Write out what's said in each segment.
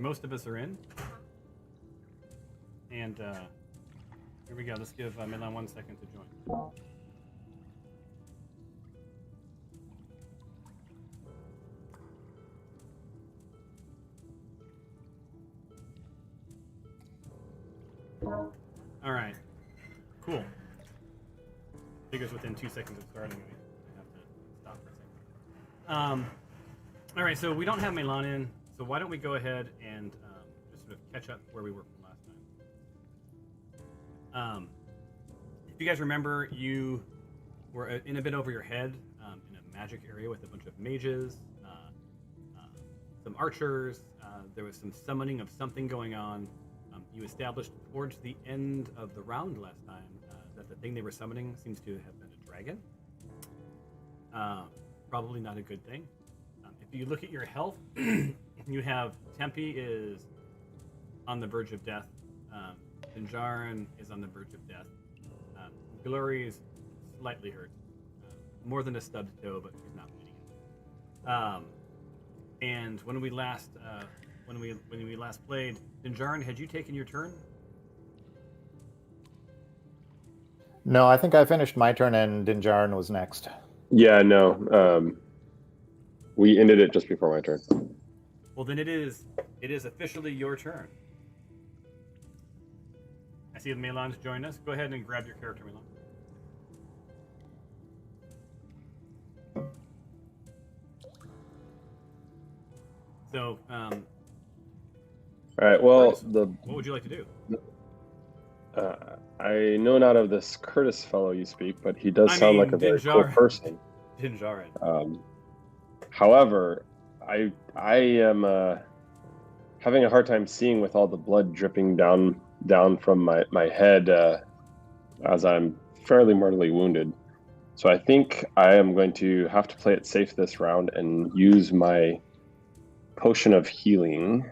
most of us are in. And here we go. Let's give Milan 1 second to join. All right. Cool. Figures within 2 seconds of starting. I have to stop for a second. All right. So we don't have Milan in. So why don't we go ahead and just sort of catch up where we were from last time. If you guys remember, you were in a bit over your head in a magic area with a bunch of mages, some archers. There was some summoning of something going on. You established towards the end of the round last time that the thing they were summoning seems to have been a dragon. Probably not a good thing. If you look at your health, you have Tempe is on the verge of death. Dinjarin is on the verge of death. Glory is slightly hurt. More than a stubbed toe, but she's not bleeding. And when we last played, Dinjarin, had you taken your turn? No, I think I finished my turn and Dinjarin was next. Yeah, no. We ended it just before my turn. Well, then it is officially your turn. I see Milan's joined us. Go ahead and grab your character, Milan. So, all right. Well, what would you like to do? I know not of this Curtis fellow you speak, but he does sound like a very cool person. Dinjarin. However, I am having a hard time seeing with all the blood dripping down from my head as I'm fairly mortally wounded. So I think I am going to have to play it safe this round and use my potion of healing.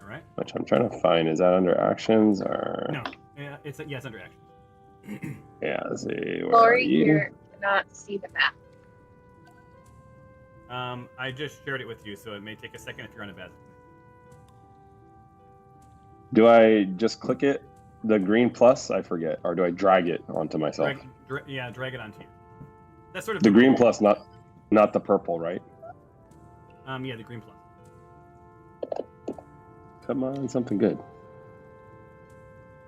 All right. Which I'm trying to find. Is that under actions or? No. Yeah, it's under actions. Yeah. Let's see. Glory here cannot see the map. I just shared it with you, so it may take a second if you're on a bad. Do I just click it, the green plus? I forget, or do I drag it onto myself? Drag it onto you. That's sort of the green plus, not the purple, right? Yeah, the green plus. Come on, something good.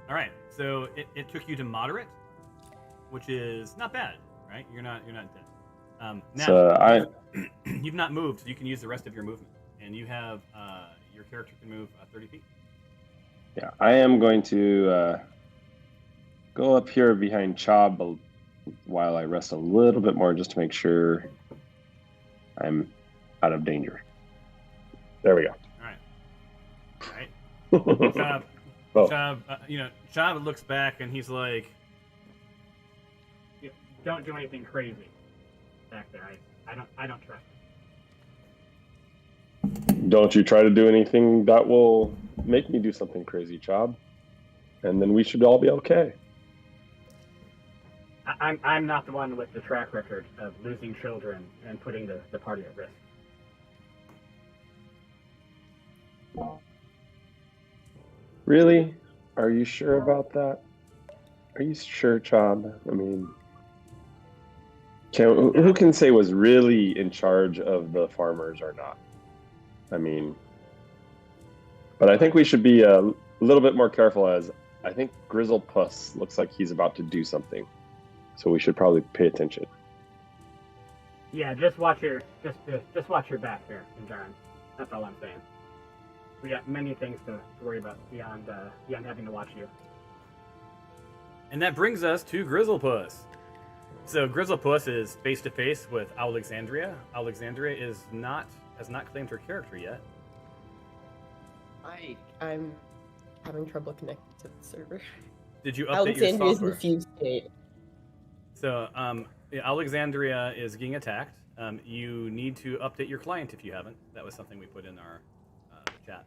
All right, so it took you to moderate, which is not bad, right? You're not dead. Now, so you've not moved, so you can use the rest of your movement, and you have your character can move 30 feet. Yeah, I am going to go up here behind Chob while I rest a little bit more, just to make sure I'm out of danger. There we go. All right. Chob, Chob looks back and he's like, "Don't do anything crazy back there. I don't trust you." Don't you try to do anything that will make me do something crazy, Chob, and then we should all be okay. I'm not the one with the track record of losing children and putting the party at risk. Really? Are you sure about that? Are you sure, Chob? I mean, who can say was really in charge of the farmers or not? I mean, but I think we should be a little bit more careful, as I think Grizzlepuss looks like he's about to do something. So we should probably pay attention. Yeah, just watch your back there, Dinjarin. That's all I'm saying. We got many things to worry about beyond having to watch you. And that brings us to Grizzlepuss. So Grizzlepuss is face to face with Alexandria. Alexandria has not claimed her character yet. I'm having trouble connecting to the server. Did you update Alexandria your is in software? a fused state. So Alexandria is getting attacked. You need to update your client if you haven't. That was something we put in our chat.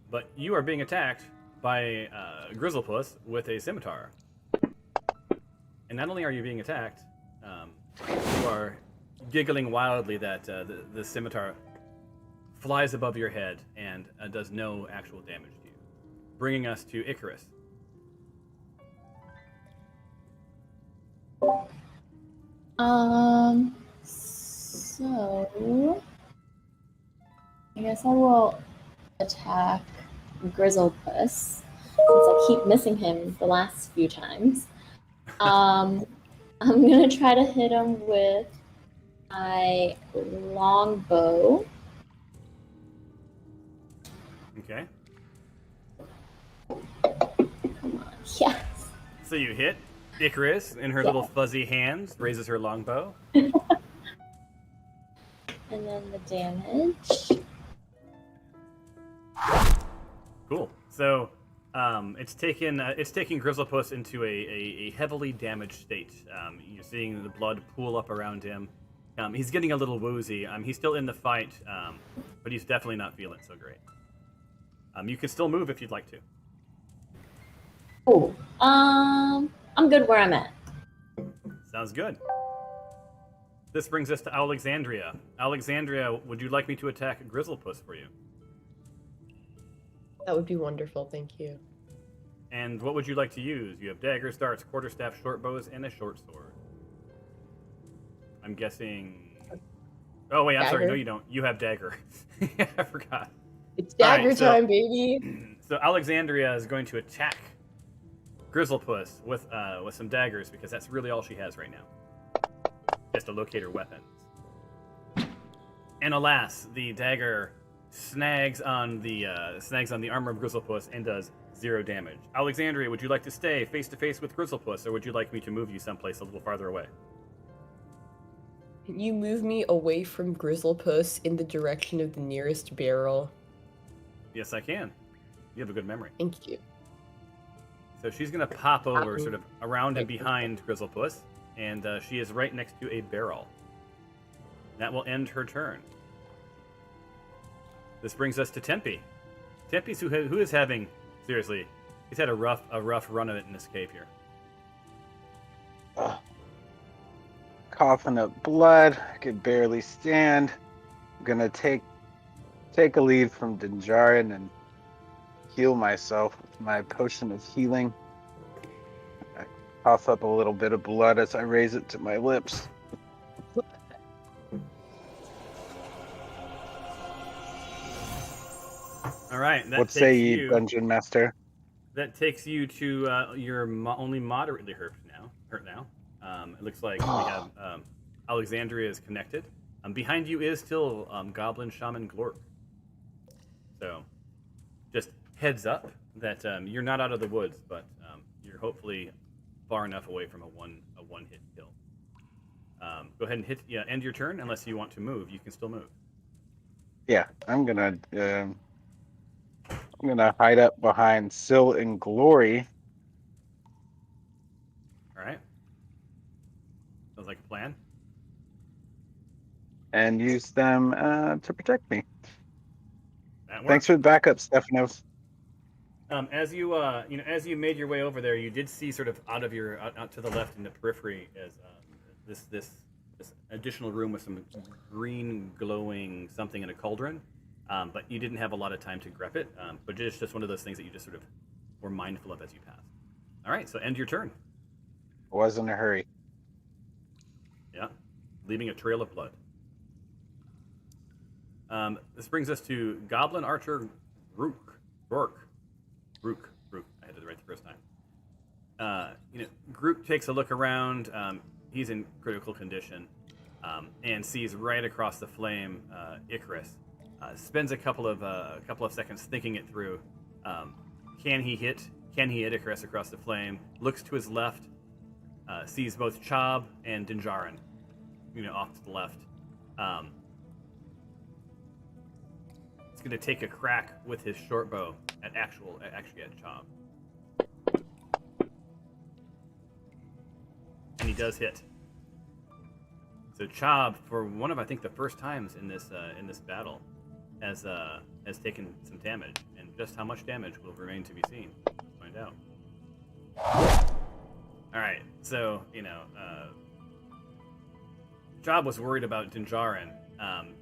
But you are being attacked by Grizzlepuss with a scimitar. And not only are you being attacked, you are giggling wildly that the scimitar flies above your head and does no actual damage to you. Bringing us to Icarus. So I guess I will attack Grizzlepuss since I keep missing him the last few times. I'm gonna try to hit him with my longbow. Okay. Come on, yes. So you hit Icarus in her little fuzzy hands, raises her longbow. And then the damage. Cool. So it's taken Grizzlepuss into a heavily damaged state. You're seeing the blood pool up around him. He's getting a little woozy. He's still in the fight, but he's definitely not feeling so great. You can still move if you'd like to. Oh, I'm good where I'm at. Sounds good. This brings us to Alexandria. Alexandria, would you like me to attack Grizzlepuss for you? That would be wonderful, thank you. And what would you like to use? You have daggers, darts, quarterstaff, short bows, and a short sword. I'm guessing... Oh, wait, I'm sorry. Dagger? No, you don't. You have dagger. I forgot. It's dagger Alright, time, baby! So Alexandria is going to attack Grizzlepuss with some daggers because that's really all she has right now. Just to locate her weapons. And alas, the dagger snags on the armor of Grizzlepuss and does 0 damage. Alexandria, would you like to stay face to face with Grizzlepuss, or would you like me to move you someplace a little farther away? Can you move me away from Grizzlepuss in the direction of the nearest barrel? Yes, I can. You have a good memory. Thank you. So she's going to pop over sort of around and behind Grizzlepuss, and she is right next to a barrel. That will end her turn. This brings us to Tempe. Tempe's who is having, seriously, he's had a rough run of it in this cave here. Coughing up blood, I could barely stand. I'm gonna take a lead from Dinjarin and heal myself with my potion of healing. I cough up a little bit of blood as I raise it to my lips. All right. What say ye, Dungeon Master? That takes you to you're only moderately hurt now. It looks like we have Alexandria is connected. Behind you is still Goblin Shaman Glork. So, just heads up that you're not out of the woods, but you're hopefully far enough away from a one hit kill. Go ahead and end your turn unless you want to move. You can still move. Yeah, I'm gonna hide up behind Syl and Glory. All right. Sounds like a plan. And use them to protect me. That works. Thanks for the backup, Stefanos. As you made your way over there, you did see sort of out to the left in the periphery as this additional room with some green glowing something in a cauldron. But you didn't have a lot of time to grep it. But it's just one of those things that you just sort of were mindful of as you passed. All right, so end your turn. I was in a hurry. Yeah, leaving a trail of blood. This brings us to Goblin Archer Rook. I had it right the first time. Groot takes a look around. He's in critical condition and sees right across the flame Icarus. Spends a couple of seconds thinking it through. Can he hit Icarus across the flame? Looks to his left, sees both Chob and Dinjarin, off to the left. He's going to take a crack with his short bow at Chob. And he does hit. So Chob, for one of I think the first times in this battle, has taken some damage, and just how much damage will remain to be seen. Let's find out. All right, so Chob was worried about Dinjarin,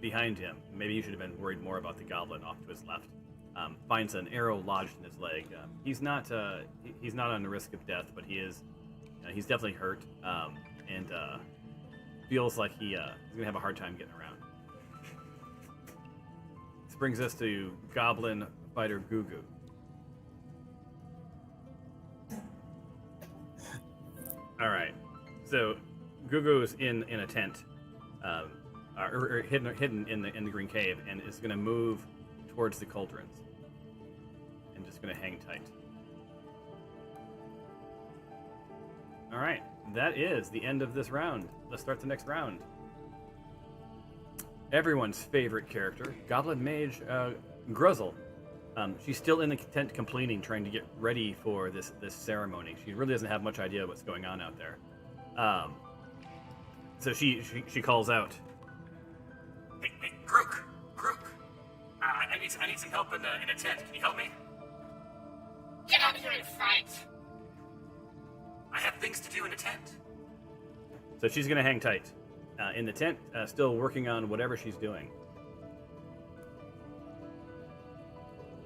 behind him. Maybe you should have been worried more about the goblin off to his left. Finds an arrow lodged in his leg. He's not on the risk of death, but he's definitely hurt, and feels like he's gonna have a hard time getting around. This brings us to Goblin Fighter Gugu. All right, so Gugu's in a tent, or hidden in the green cave, and is going to move towards the cauldrons, and just going to hang tight. All right, that is the end of this round. Let's start the next round. Everyone's favorite character, Goblin Mage Gruzzle. She's still in the tent complaining, trying to get ready for this ceremony. She really doesn't have much idea what's going on out there. So she calls out, "Hey, Grook! I need some help in a tent. Can you help me? Get out here and fight. I have things to do in a tent." So she's gonna hang tight in the tent, still working on whatever she's doing.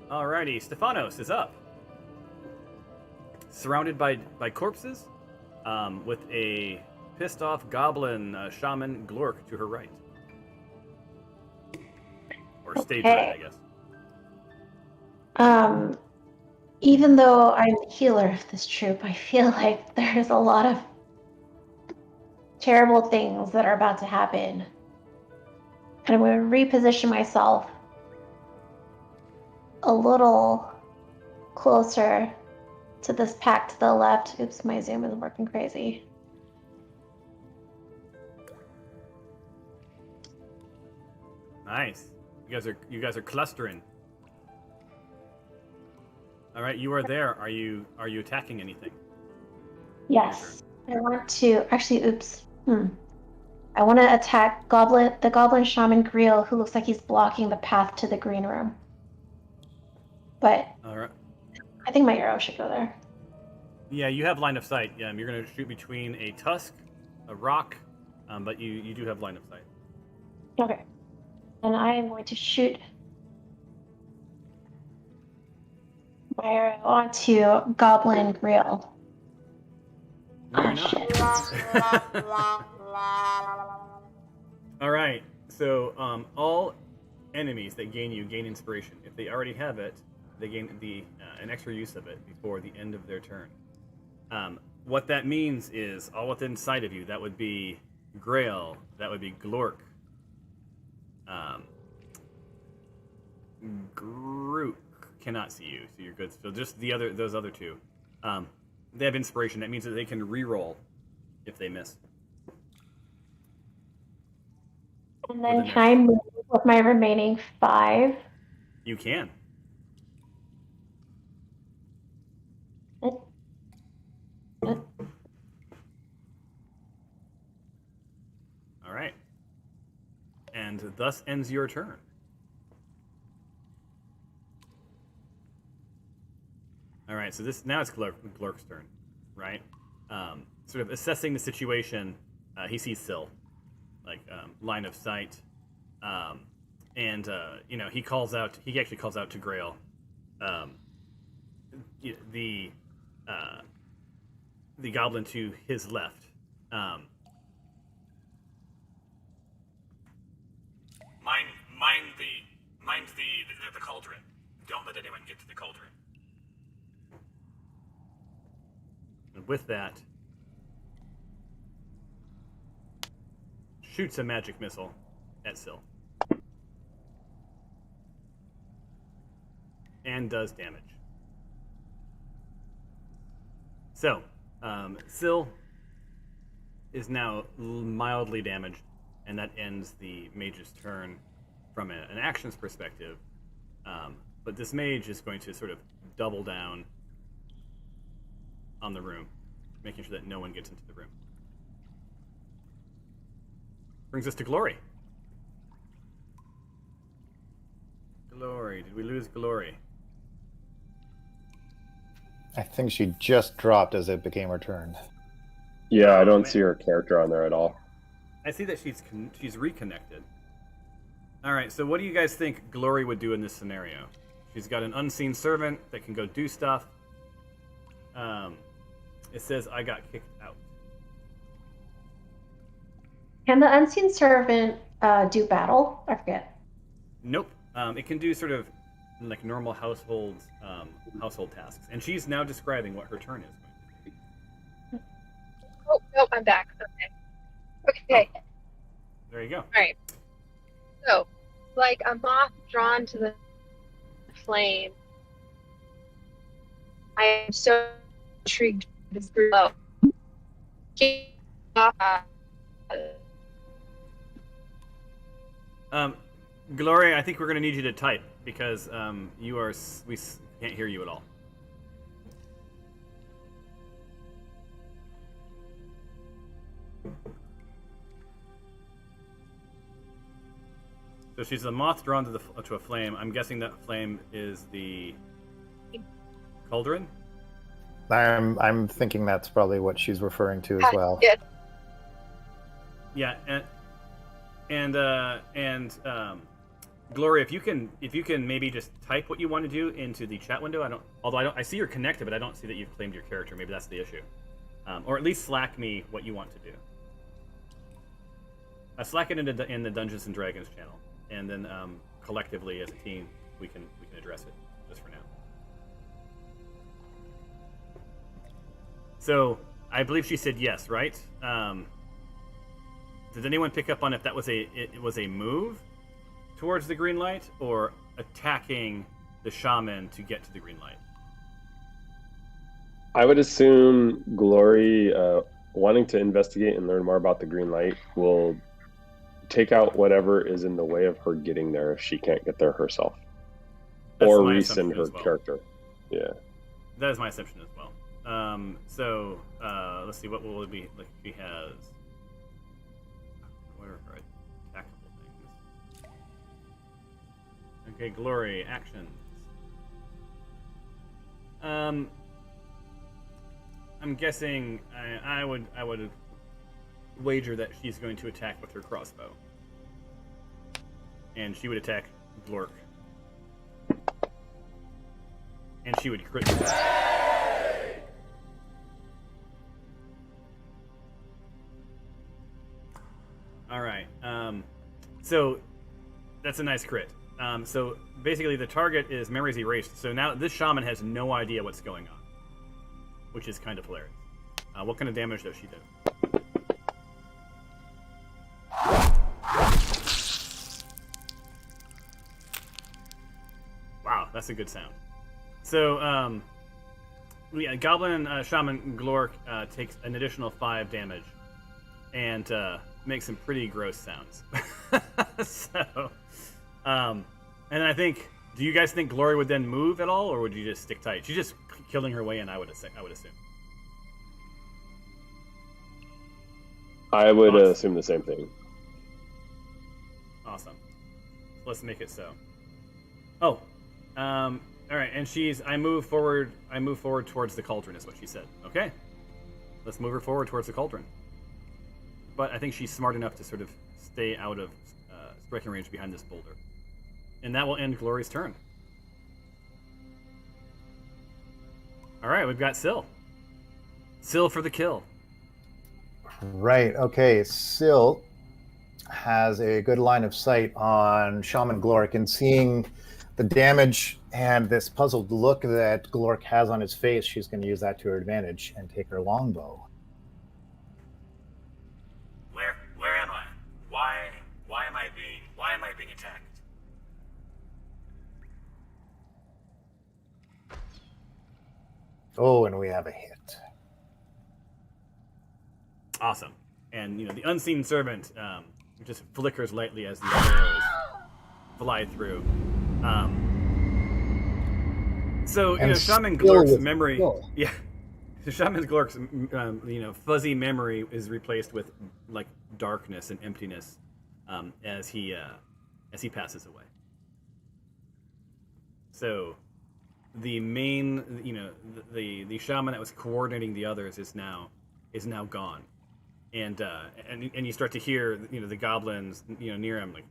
Alrighty, Stefanos is up. Surrounded by corpses, with a pissed off goblin shaman Glork to her right. Or stage right, I guess. Even though I'm the healer of this troop, I feel like there's a lot of terrible things that are about to happen. And I'm going to reposition myself a little closer to this pack to the left. Oops, my zoom is working crazy. Nice. You guys are clustering. All right, you are there. Are you attacking anything? Yes. I want to actually I want to attack the goblin shaman Griel, who looks like he's blocking the path to the green room. But All right. I think my arrow should go there. Yeah, you have line of sight. Yeah, you're going to shoot between a tusk, a rock, but you do have line of sight. Okay. And I am going to shoot my arrow onto Goblin Griel. Very nice. All right. So all enemies that gain inspiration. If they already have it, they gain an extra use of it before the end of their turn. What that means is all within sight of you. That would be Grail. That would be Glork. Groot cannot see you, so you're good. So just those other two. They have inspiration. That means that they can re-roll if they miss. And then can I move with my remaining 5? You can. All right. And thus ends your turn. All right, so now it's Glork's turn, right? Sort of assessing the situation, he sees Syl, line of sight, and he calls out. He actually calls out to Grail. The goblin to his left. Mind the cauldron. Don't let anyone get to the cauldron. And with that, shoots a magic missile at Syl. And does damage. So, Syl is now mildly damaged, and that ends the mage's turn from an actions perspective. But this mage is going to sort of double down on the room, making sure that no one gets into the room. Brings us to Glory. Glory. Did we lose Glory? I think she just dropped as it became her turn. Yeah, I don't see her character on there at all. I see that she's reconnected. All right. So what do you guys think Glory would do in this scenario? She's got an unseen servant that can go do stuff. It says I got kicked out. Can the unseen servant do battle? I forget. Nope. It can do sort of like normal household tasks, and she's now describing what her turn is. Oh, nope, I'm back. Okay. Oh, there you go. All right. So, like a moth drawn to the flame, I am so intrigued by this group. Glory, I think we're going to need you to type because we can't hear you at all. So she's a moth drawn to a flame. I'm guessing that flame is the cauldron. I'm thinking that's probably what she's referring to as well. Yeah, and Gloria, if you can maybe just type what you want to do into the chat window. I see you're connected, but I don't see that you've claimed your character. Maybe that's the issue. Or at least Slack me what you want to do. Slack it in the Dungeons and Dragons channel, and then collectively as a team we can address it just for now. So I believe she said yes, right? Did anyone pick up on if that was it was a move towards the green light or attacking the shaman to get to the green light? I would assume Glory, wanting to investigate and learn more about the green light, will take out whatever is in the way of her getting there if she can't get there herself. That's or my rescind her assumption as well. character. Yeah. That is my assumption as well. Let's see, what will it be? Like she has... Where are her tactical things? Okay, Glory, actions. I'm guessing I would wager that she's going to attack with her crossbow. And she would attack Glork. And she would crit. All right. So that's a nice crit. So basically the target is memories erased. So now this shaman has no idea what's going on, which is kind of hilarious. What kind of damage does she do? Wow, that's a good sound. So, yeah, Goblin Shaman Glork takes an additional 5 damage and makes some pretty gross sounds. So, and I think, do you guys think Glory would then move at all, or would you just stick tight? She's just killing her way in, I would assume. I would assume the same thing. Awesome. Let's make it so. Oh, all right. And I move forward towards the cauldron, is what she said. Okay. Let's move her forward towards the cauldron. But I think she's smart enough to sort of stay out of striking range behind this boulder. And that will end Glory's turn. All right, we've got Syl. Syl for the kill. Right. Okay. Syl has a good line of sight on Shaman Glork, and seeing the damage and this puzzled look that Glork has on his face, she's going to use that to her advantage and take her longbow. Where am I? Why am I being attacked? Oh, and we have a hit. Awesome. And the unseen servant just flickers lightly as the arrows fly through. So Shaman Glork's memory, yeah. So Shaman Glork's fuzzy memory is replaced with like darkness and emptiness as he passes away. So the main, the shaman that was coordinating the others is now gone. And you start to hear the goblins near him like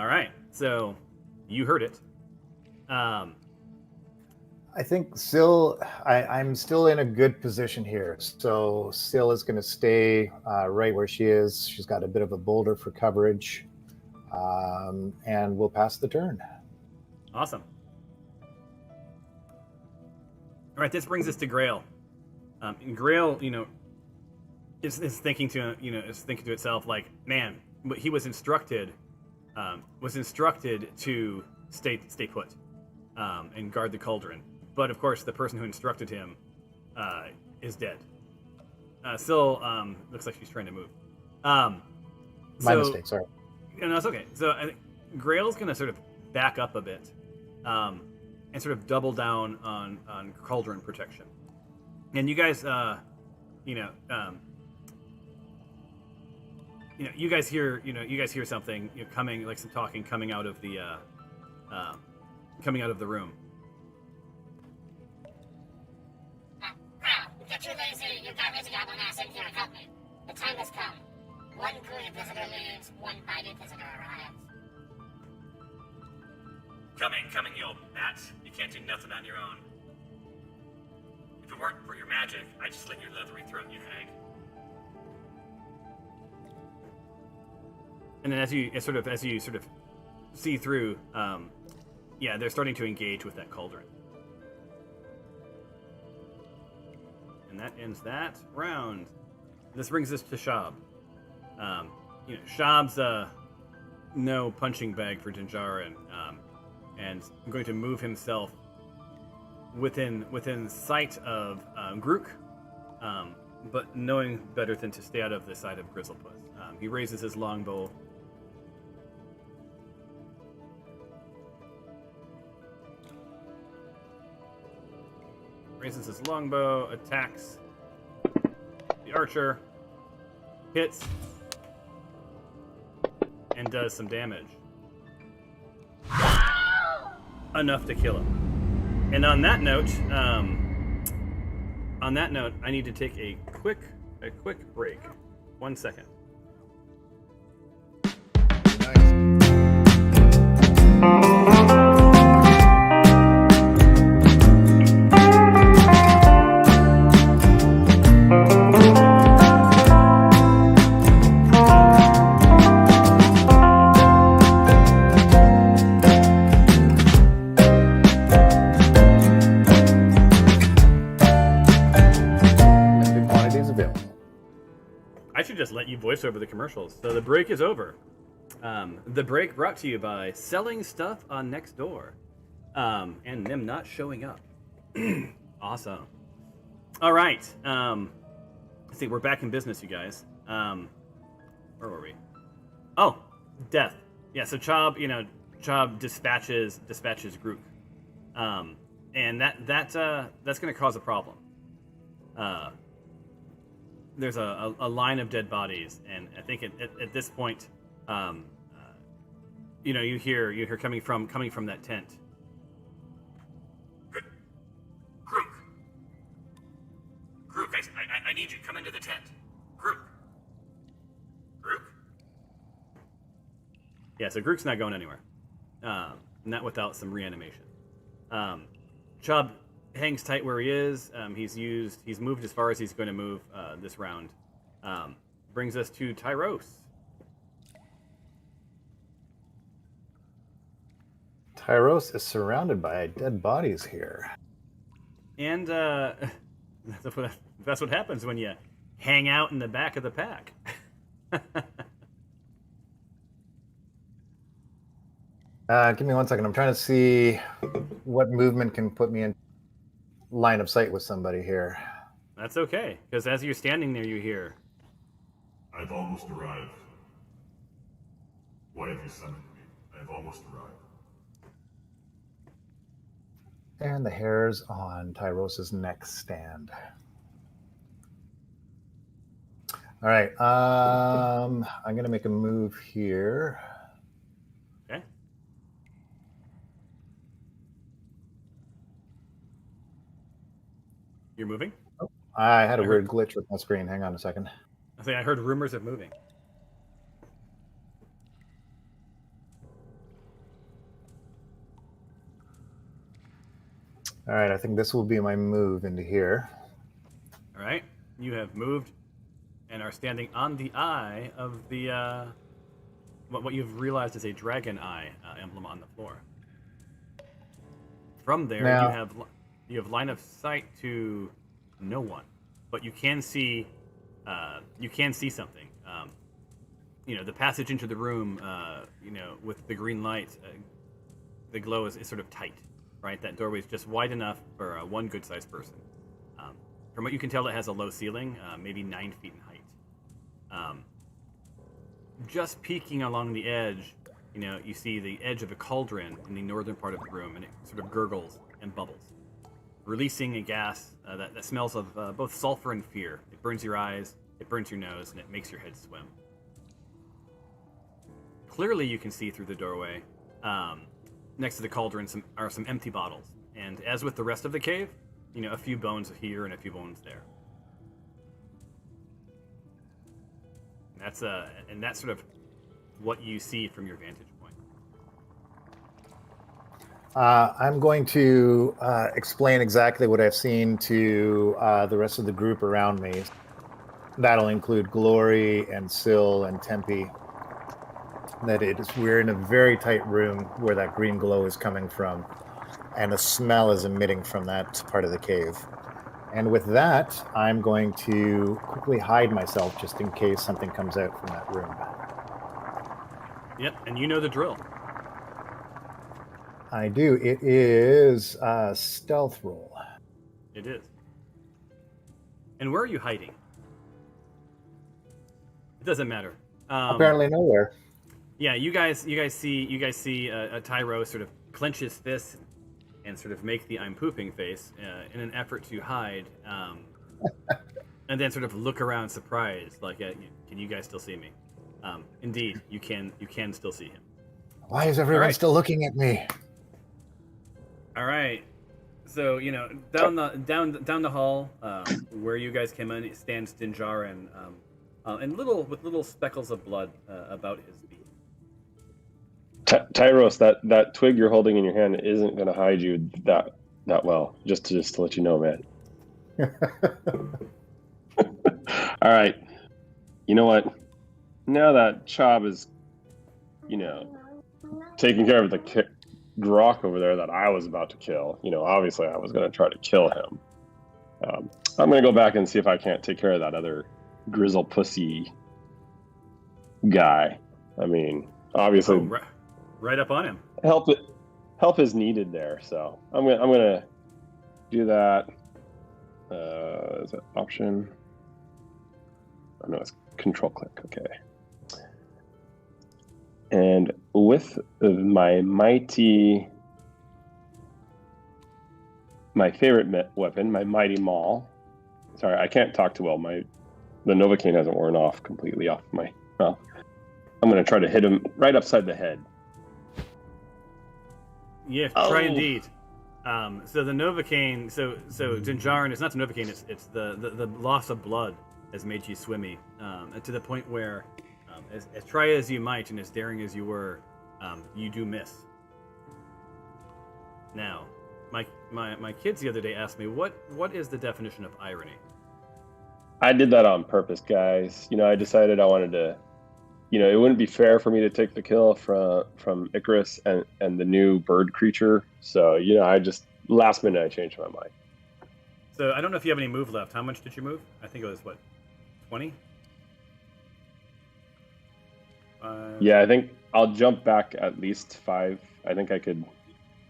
All right. So you heard it. I think I'm still in a good position here. So Syl is going to stay right where she is. She's got a bit of a boulder for coverage. And we'll pass the turn. Awesome. All right, this brings us to Grail. And Grail, is thinking to itself like, man, he was instructed to stay put and guard the cauldron. But of course, the person who instructed him is dead. Syl looks like she's trying to move. My mistake. Sorry. No, it's okay. So I think Grail's going to sort of back up a bit and sort of double down on cauldron protection. And you guys, you guys hear something coming, like some talking coming out of the room. Get your lazy, you got lazy goblin ass in here and help me. The time has come. One gooey visitor leaves, one bitey visitor arrives. Coming, you old bat. You can't do nothing on your own. If it weren't for your magic, I'd slit your leathery throat, you hag. And then as you sort of see through, they're starting to engage with that cauldron. And that ends that round. This brings us to Shab. Shab's no punching bag for Dinjarin, and going to move himself within sight of Grook, but knowing better than to stay out of the sight of Grizzlepuss. He raises his longbow. Raises his longbow, attacks the archer, hits, and does some damage. Enough to kill him. And on that note, I need to take a quick break. 1 second. I should just let you voice over the commercials. So the break is over. The break brought to you by selling stuff on Nextdoor, and them not showing up. Awesome. All right. Let's see. We're back in business, you guys. Where were we? Oh, death. Yeah. So Chob dispatches Grook, and that's going to cause a problem. There's a line of dead bodies, and I think at this point, you hear coming from that tent. Grook, I need you. Come into the tent. Grook. Yeah, so Grook's not going anywhere. Not without some reanimation. Chubb hangs tight where he is. He's moved as far as he's going to move this round. Brings us to Tyros. Tyros is surrounded by dead bodies here. And that's what happens when you hang out in the back of the pack. Give me 1 second. I'm trying to see what movement can put me in line of sight with somebody here. That's okay, because as you're standing there, you hear, I've almost arrived. Why have you summoned me? I've almost arrived. And the hairs on Tyros's neck stand. All right. I'm going to make a move here. Okay. You're moving? Oh, I had a weird glitch with my screen. Hang on a second. I heard rumors of moving. All right, I think this will be my move into here. All right, you have moved and are standing on the eye of the what you've realized is a dragon eye emblem on the floor. From there, Now- you have line of sight to no one, but you can see something. The passage into the room, with the green light, the glow is sort of tight, right? That doorway is just wide enough for one good-sized person. From what you can tell, it has a low ceiling, maybe 9 feet in height. Just peeking along the edge, you see the edge of a cauldron in the northern part of the room, and it sort of gurgles and bubbles, releasing a gas that smells of both sulfur and fear. It burns your eyes, it burns your nose, and it makes your head swim. Clearly, you can see through the doorway. Next to the cauldron are some empty bottles, and as with the rest of the cave, a few bones here and a few bones there. And that's sort of what you see from your vantage point. I'm going to explain exactly what I've seen to the rest of the group around me. That'll include Glory and Syl and Tempe. We're in a very tight room where that green glow is coming from, and a smell is emitting from that part of the cave. And with that, I'm going to quickly hide myself just in case something comes out from that room. Yep, and you know the drill. I do. It is a stealth roll. It is. And where are you hiding? It doesn't matter. Apparently nowhere. Yeah, you guys see Tyro sort of clench his fist and sort of make the "I'm pooping" face in an effort to hide, and then sort of look around surprised, like, "Can you guys still see me?" Indeed, you can still see him. Why is everyone still looking at me? All right, so down the hall where you guys came in stands Dinjarin, and with little speckles of blood about his beak. Tyros, that twig you're holding in your hand isn't going to hide you that well. Just to let you know, man. All right. You know what? Now that Chob is, taking care of the Grok over there that I was about to kill, obviously I was going to try to kill him. I'm going to go back and see if I can't take care of that other grizzle pussy guy. I mean, obviously... Oh, right up on him. Help is needed there, so I'm gonna do that. Is it option? Oh, no, it's control click. Okay. And with my favorite weapon, my mighty maul. Sorry, I can't talk too well. The Novocaine hasn't worn off completely off my mouth. I'm gonna try to hit him right upside the head. Yeah, try indeed. So the Novocaine, so Dinjarin, it's not the Novocaine, it's the loss of blood has made you swimmy, to the point where, as try as you might and as daring as you were, you do miss. Now, my kids the other day asked me, what is the definition of irony? I did that on purpose, guys. I decided I wanted to, it wouldn't be fair for me to take the kill from Icarus and the new bird creature. So, I just, last minute, I changed my mind. So, I don't know if you have any move left. How much did you move? I think it was, 20? Yeah, I think I'll jump back at least 5. I think I could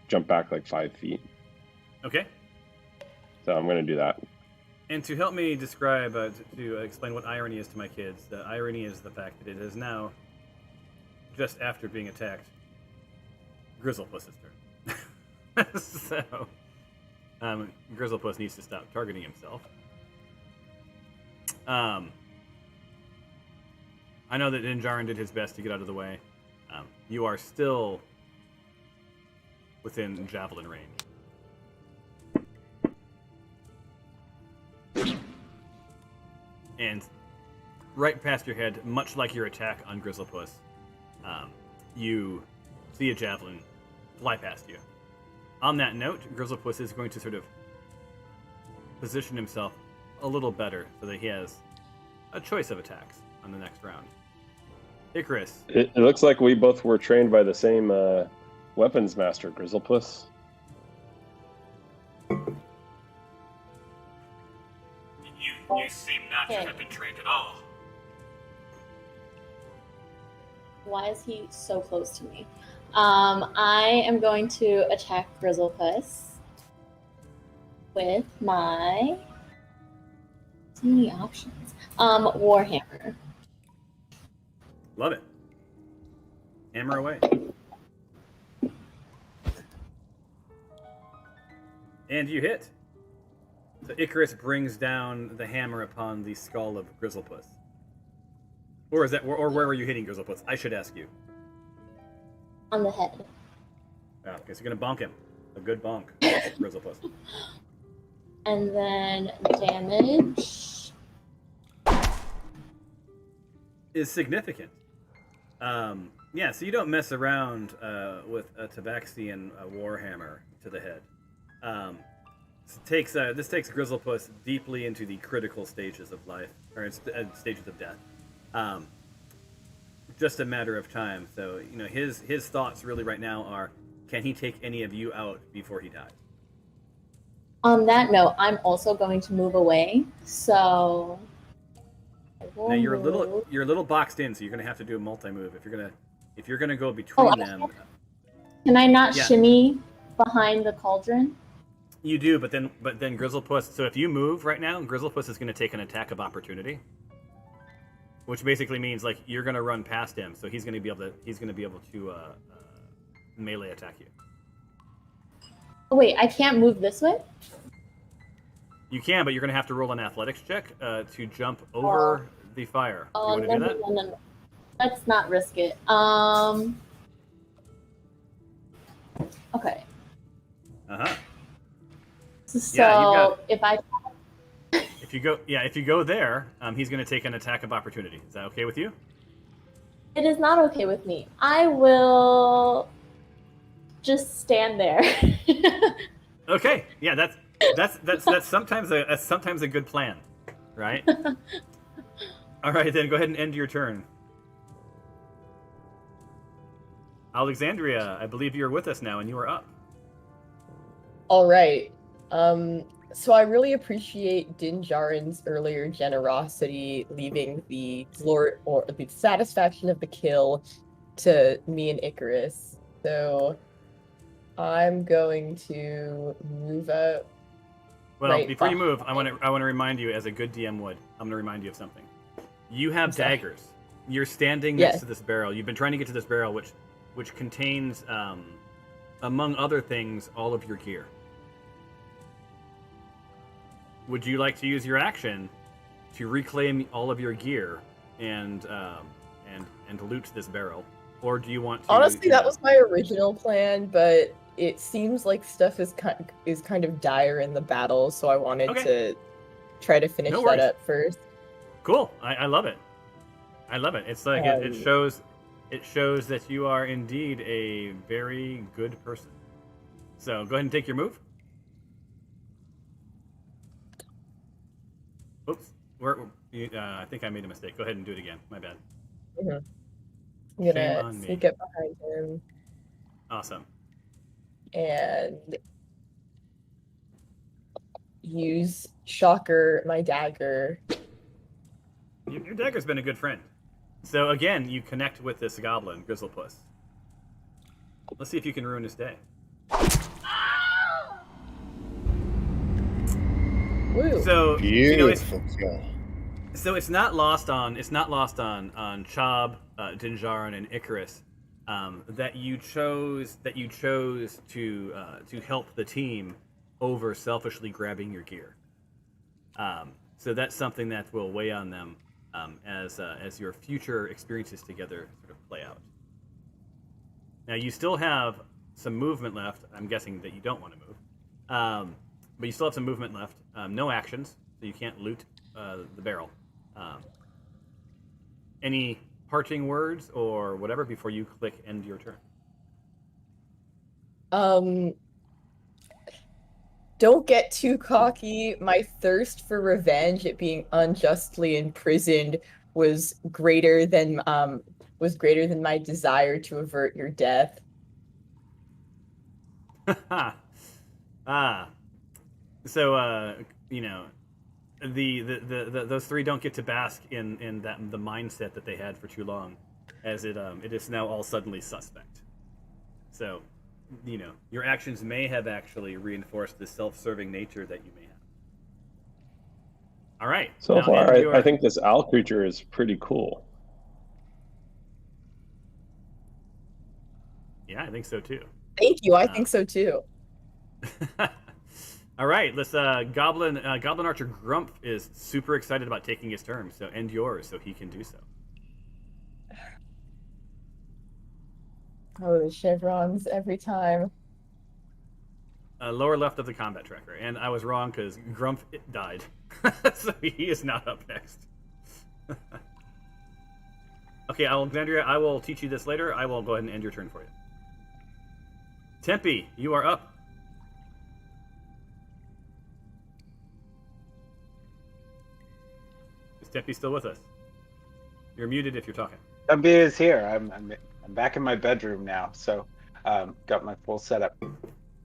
jump back like 5 feet. Okay. So I'm going to do that. And to help me describe, to explain what irony is to my kids, the irony is the fact that it is now, just after being attacked, Grizzlepuss's turn. So, Grizzlepuss needs to stop targeting himself. I know that Dinjarin did his best to get out of the way. You are still within javelin range. And right past your head, much like your attack on Grizzlepuss, you see a javelin fly past you. On that note, Grizzlepuss is going to sort of position himself a little better so that he has a choice of attacks on the next round. Icarus. It looks like we both were trained by the same weapons master, Grizzlepuss. You seem not to have been trained at all. Why is he so close to me? I am going to attack Grizzlepuss with my so many options. Warhammer. Love it. Hammer away. And you hit. So Icarus brings down the hammer upon the skull of Grizzlepuss. Or is that, or where were you hitting Grizzlepuss? I should ask you. On the head. Oh, okay, so you're gonna bonk him. A good bonk, Grizzlepuss. And then damage is significant. Yeah, so you don't mess around with a Tabaxian Warhammer to the head. This takes Grizzlepuss deeply into the critical stages of life, or stages of death. Just a matter of time. So his thoughts really right now are, can he take any of you out before he dies? On that note, I'm also going to move away. So now you're a little boxed in, so you're gonna have to do a multi-move if you're gonna go between them. Can I not shimmy behind the cauldron? You do, but then Grizzlepuss. So if you move right now, Grizzlepuss is gonna take an attack of opportunity, which basically means like you're gonna run past him, so he's gonna be able to melee attack you. Oh, wait, I can't move this way? You can, but you're gonna have to roll an athletics check to jump over the fire. Do you want to do that? No. Let's not risk it. Okay. So if you go there, he's gonna take an attack of opportunity. Is that okay with you? It is not okay with me. I will just stand there. Okay. Yeah, that's sometimes a good plan, right? All right, then go ahead and end your turn. Alexandria, I believe you're with us now, and you are up. All right. So I really appreciate Dinjarin's earlier generosity, leaving the glory or the satisfaction of the kill to me and Icarus. So I'm going to move up. Well, before you move, I want to remind you, as a good DM would, I'm going to remind you of something. You have daggers. You're standing next to this barrel. You've been trying to get to this barrel, which contains, among other things, all of your gear. Would you like to use your action to reclaim all of your gear and loot this barrel, or do you want to? Honestly, that was my original plan, but it seems like stuff is kind of dire in the battle, so I wanted to try to finish that up first. Cool. I love it. I love it. It's like it shows that you are indeed a very good person. So go ahead and take your move. Oops. I think I made a mistake. Go ahead and do it again. My bad. I'm gonna sneak up behind him. Awesome. And use Shocker, my dagger. Your dagger's been a good friend. So again, you connect with this goblin, Grizzlepuss. Let's see if you can ruin his day. Woo. So beautiful kill. So it's not lost on Chob, Dinjarin, and Icarus that you chose to help the team over selfishly grabbing your gear. So that's something that will weigh on them as your future experiences together sort of play out. Now you still have some movement left. I'm guessing that you don't want to move, but you still have some movement left. No actions, so you can't loot the barrel. Any parting words or whatever before you click end your turn? don't get too cocky. My thirst for revenge at being unjustly imprisoned was greater than my desire to avert your death. Ah. So you know, the those three don't get to bask in the mindset that they had for too long, as it is now all suddenly suspect. So, you know, your actions may have actually reinforced the self-serving nature that you may have. All right. So now far, end your... I think this owl creature is pretty cool. Yeah, I think so too. Thank you. I think so too. All right, let's Goblin Archer Grump is super excited about taking his turn, so end yours so he can do so. Oh, the chevrons every time. Lower left of the combat tracker, and I was wrong because Grump died, so he is not up next. Okay, Alexandria, I will teach you this later. I will go ahead and end your turn for you. Tempe, you are up. Is Tempe still with us? You're muted if you're talking. Tempe is here. I'm back in my bedroom now, so got my full setup.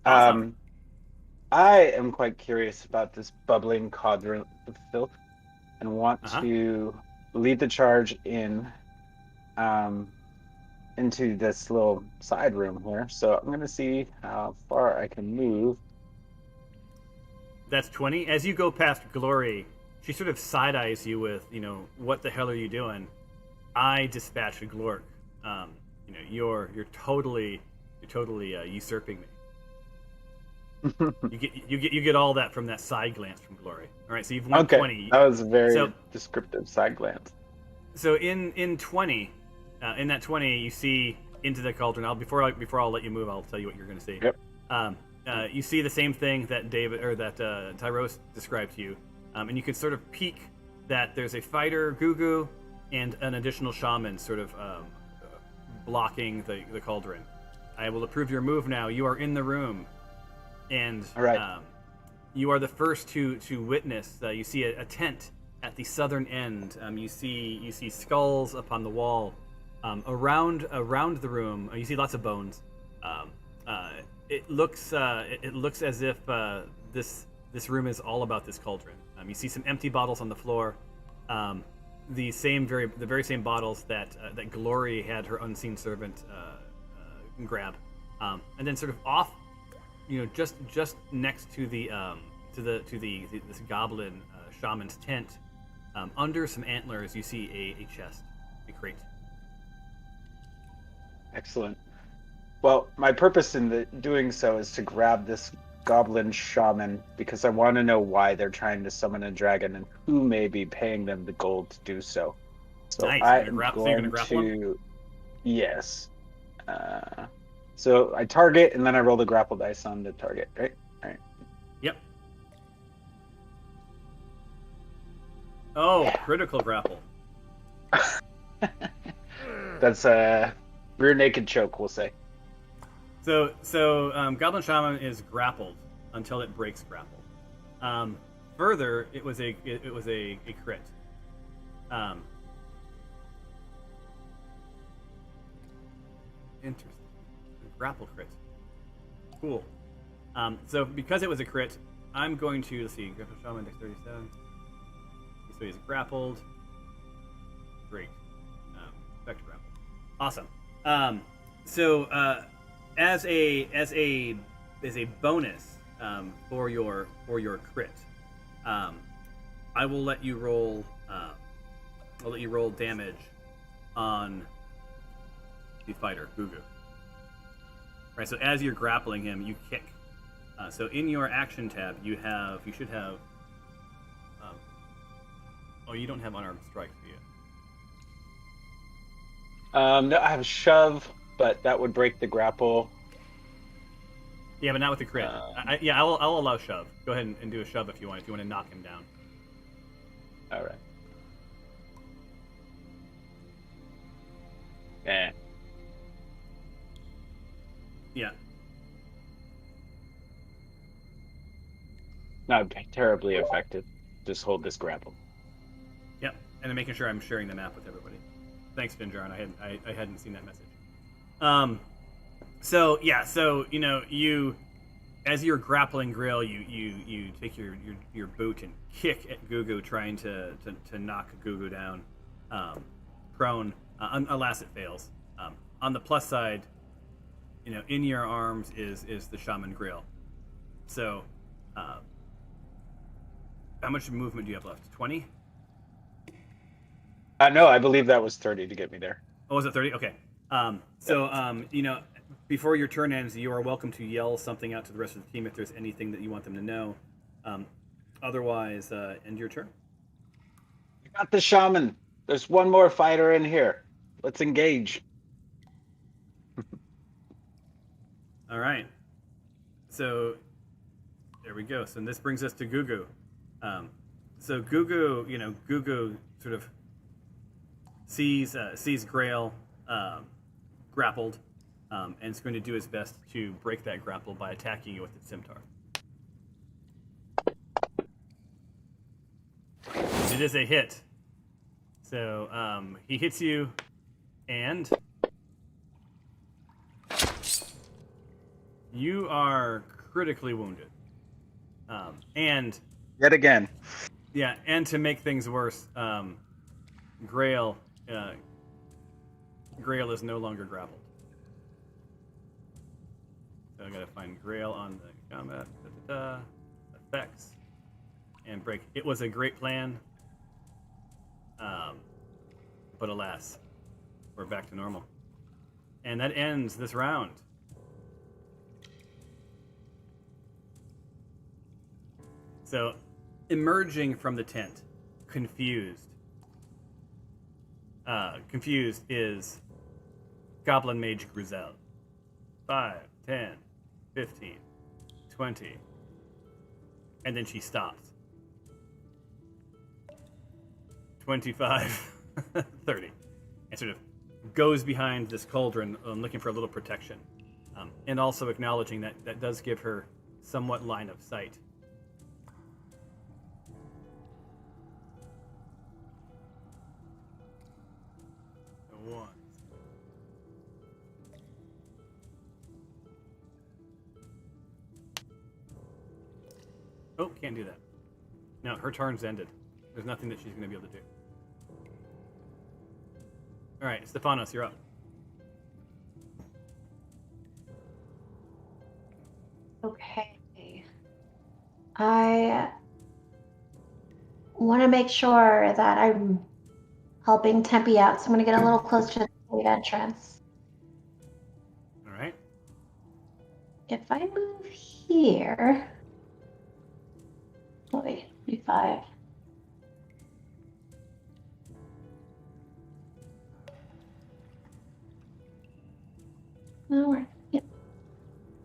Awesome. I am quite curious about this bubbling cauldron of filth, and want to lead the charge into this little side room here. So I'm going to see how far I can move. That's 20. As you go past Glory, she sort of side-eyes you with, you know, what the hell are you doing? I dispatched Glork. You know, you're totally usurping me. you get all that from that side glance from Glory. All right, so you've won 20. That was a very descriptive side glance. So in 20, in that 20, you see into the cauldron. Before I'll let you move, I'll tell you what you're going to see. Yep. You see the same thing that David or that Tyros described to you, and you can sort of peek that there's a fighter Gugu and an additional shaman sort of blocking the cauldron. I will approve your move now. You are in the room, and you are the first to witness. You see a tent at the southern end. You see skulls upon the wall. Around the room, you see lots of bones. It looks as if this room is all about this cauldron. You see some empty bottles on the floor. The very same bottles that Glory had her unseen servant grab, and then sort of off, you know, just next to this goblin shaman's tent, under some antlers, you see a chest, a crate. Excellent. Well, my purpose in doing so is to grab this goblin shaman because I want to know why they're trying to summon a dragon and who may be paying them the gold to do so. So nice. I You're am going to grapple him? to... Yes. So I target and then I roll the grapple dice on the target, right? All right. Yep. Oh, critical grapple. That's a rear naked choke, we'll say. So Goblin Shaman is grappled until it breaks grapple. Further, it was a crit. Interesting. Grapple crit. Cool. So because it was a crit, I'm going to, let's see, Grapple Shaman, Dex 37. So he's grappled. Great. Effect grapple. Awesome. As a bonus for your crit, I will let you roll. I'll let you roll damage on the fighter Gugu. Right. So as you're grappling him, you kick. So in your action tab, you should have. Oh, you don't have unarmed strike, do you? No, I have a shove, but that would break the grapple. Yeah, but not with the crit. I'll allow shove. Go ahead and do a shove if you want. If you want to knock him down. All right. Yeah. Yeah. Not terribly effective. Just hold this grapple. Yep, and then making sure I'm sharing the map with everybody. Thanks, Dinjarin. I hadn't seen that message. So you as you're grappling Grail, you take your boot and kick at Gugu, trying to knock Gugu down, prone. Alas, it fails. On the plus side, in your arms is the Shaman Grail. So, how much movement do you have left? 20? No, I believe that was 30 to get me there. Oh, was it 30? Okay. Before your turn ends, you are welcome to yell something out to the rest of the team if there's anything that you want them to know. Otherwise, end your turn. I got the shaman. There's one more fighter in here. Let's engage. All right. So there we go. So this brings us to Gugu. So Gugu sort of sees Grail grappled, and is going to do his best to break that grapple by attacking you with its scimitar. It is a hit. So he hits you, and you are critically wounded. And yet again. Yeah, and to make things worse, Grail is no longer grappled. So I gotta find Grail on the combat effects and break. It was a great plan, but alas, we're back to normal, and that ends this round. So, emerging from the tent, confused is Goblin Mage Grizel. 5, 10, 15, 20, and then she stops. 25, 30, and sort of goes behind this cauldron, looking for a little protection, and also acknowledging that does give her somewhat line of sight. Oh, can't do that. No, her turn's ended. There's nothing that she's going to be able to do. All right, Stephanos, you're up. Okay. I want to make sure that I'm helping Tempe out, so I'm going to get a little closer to the cave entrance. All right. If I move here... Oh, wait, 5. No, yep.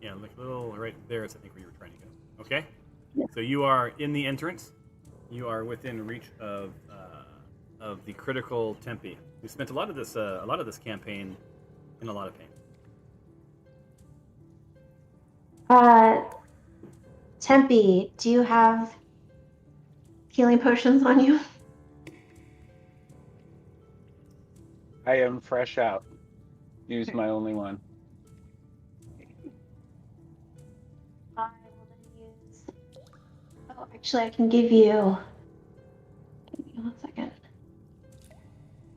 Yeah, look a little right there is, I think, where you were trying to go. Okay? Yeah. So you are in the entrance. You are within reach of the critical Tempe, who spent a lot of this campaign in a lot of pain. Tempe, do you have healing potions on you? I am fresh out. Use my only one. I will then use... Oh, actually, I can give you... Give me 1 second.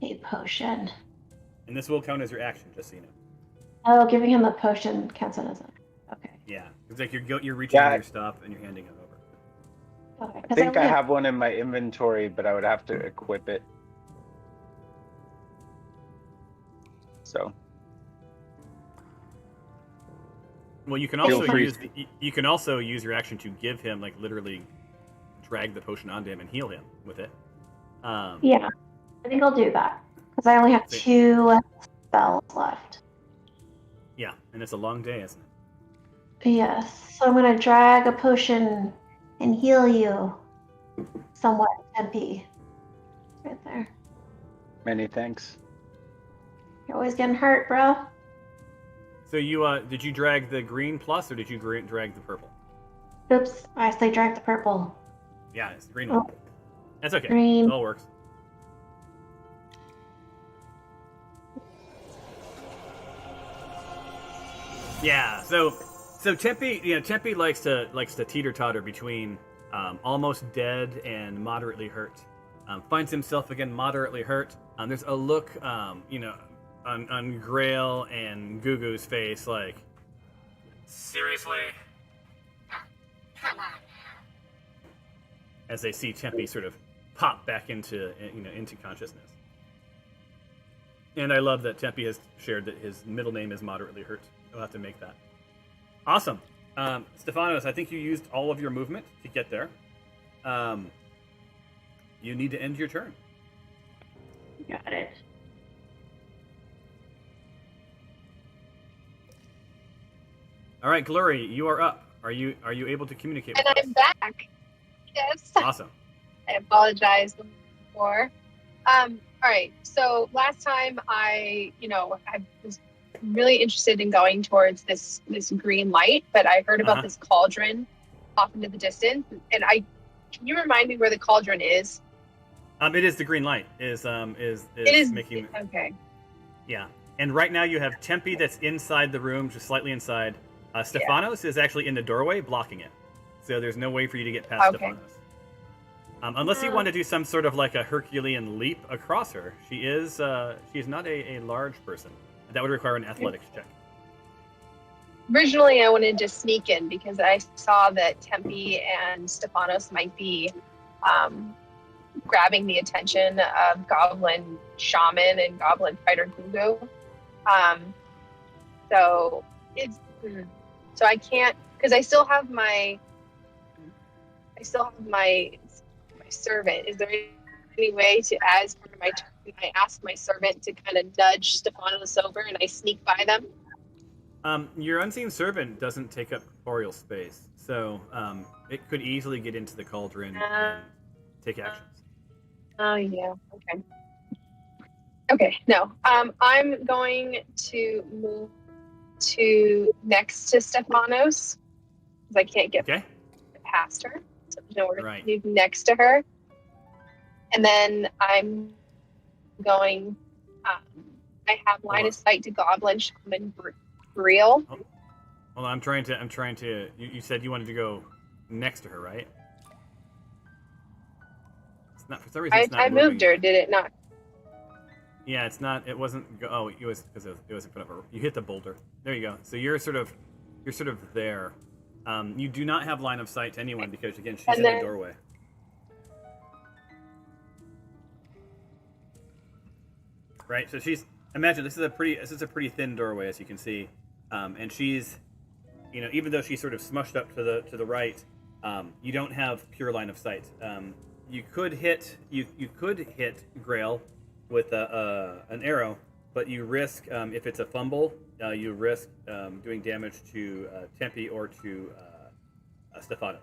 A potion. And this will count as your action, just so you know. Oh, giving him the potion counts as a... Okay. Yeah, it's like you're reaching in your stuff and you're handing it over. Okay. I think I have one in my inventory, but I would have to equip it. So. Well, you can also use your action to give him, like, literally drag the potion onto him and heal him with it. Yeah, I think I'll do that because I only have 2 spells left. Yeah, and it's a long day, isn't it? Yes, so I'm gonna drag a potion and heal you somewhat, Tempe. Right there. Many thanks. You're always getting hurt, bro. So you did you drag the green plus, or did you drag the purple? Oops, I accidentally drank the purple. Yeah, it's the green Oh. one. That's okay. Green. It all works. Yeah. So Tempe likes to teeter totter between almost dead and moderately hurt. Finds himself again moderately hurt. There's a look, on Grail and Gugu's face, like, Seriously? Come on. as they see Tempe sort of pop back into consciousness. And I love that Tempe has shared that his middle name is moderately hurt. I'll have to make that. Awesome. Stephanos, I think you used all of your movement to get there. You need to end your turn. Got it. All right, Glory, you are up. Are you able to communicate with And us? I'm back. Yes. Awesome. I apologize before. All right. So last time I was really interested in going towards this green light, but I heard about this cauldron off into the distance, and can you remind me where the cauldron is? It is the green light. It is making. Okay. Yeah, and right now you have Tempe that's inside the room, just slightly inside. Stephanos is actually in the doorway, blocking it. So there's no way for you to get past Stephanos. Unless you want to do some sort of like a Herculean leap across her. She is not a large person. That would require an athletics check. Originally, I wanted to sneak in because I saw that Tempe and Stephanos might be grabbing the attention of Goblin Shaman and Goblin Fighter Gugu. So I can't, because I still have my servant. Is there any way to, as part of my turn, I ask my servant to kind of nudge Stephanos over and I sneak by them? Your unseen servant doesn't take up corporeal space, so it could easily get into the cauldron and take actions. Oh yeah. Okay. Okay. No. I'm going to move to next to Stephanos because I can't get past her. So we're going to move next to her, and then I'm going. I have line of sight to Goblin Shaman Briel. Hold on, I'm trying to. You said you wanted to go next to her, right? It's not for some reason. It's not I moved her. Did it not? Yeah, it's not. It wasn't. Oh, it was because it was in front of her. You hit the boulder. There you go. So you're sort of there. You do not have line of sight to anyone because again she's in the doorway. Right. So imagine this is a pretty thin doorway, as you can see, and she's, even though she's sort of smushed up to the right, you don't have pure line of sight. You could hit Grail with an arrow, but you risk, if it's a fumble, you risk doing damage to Tempe or to Stephanos.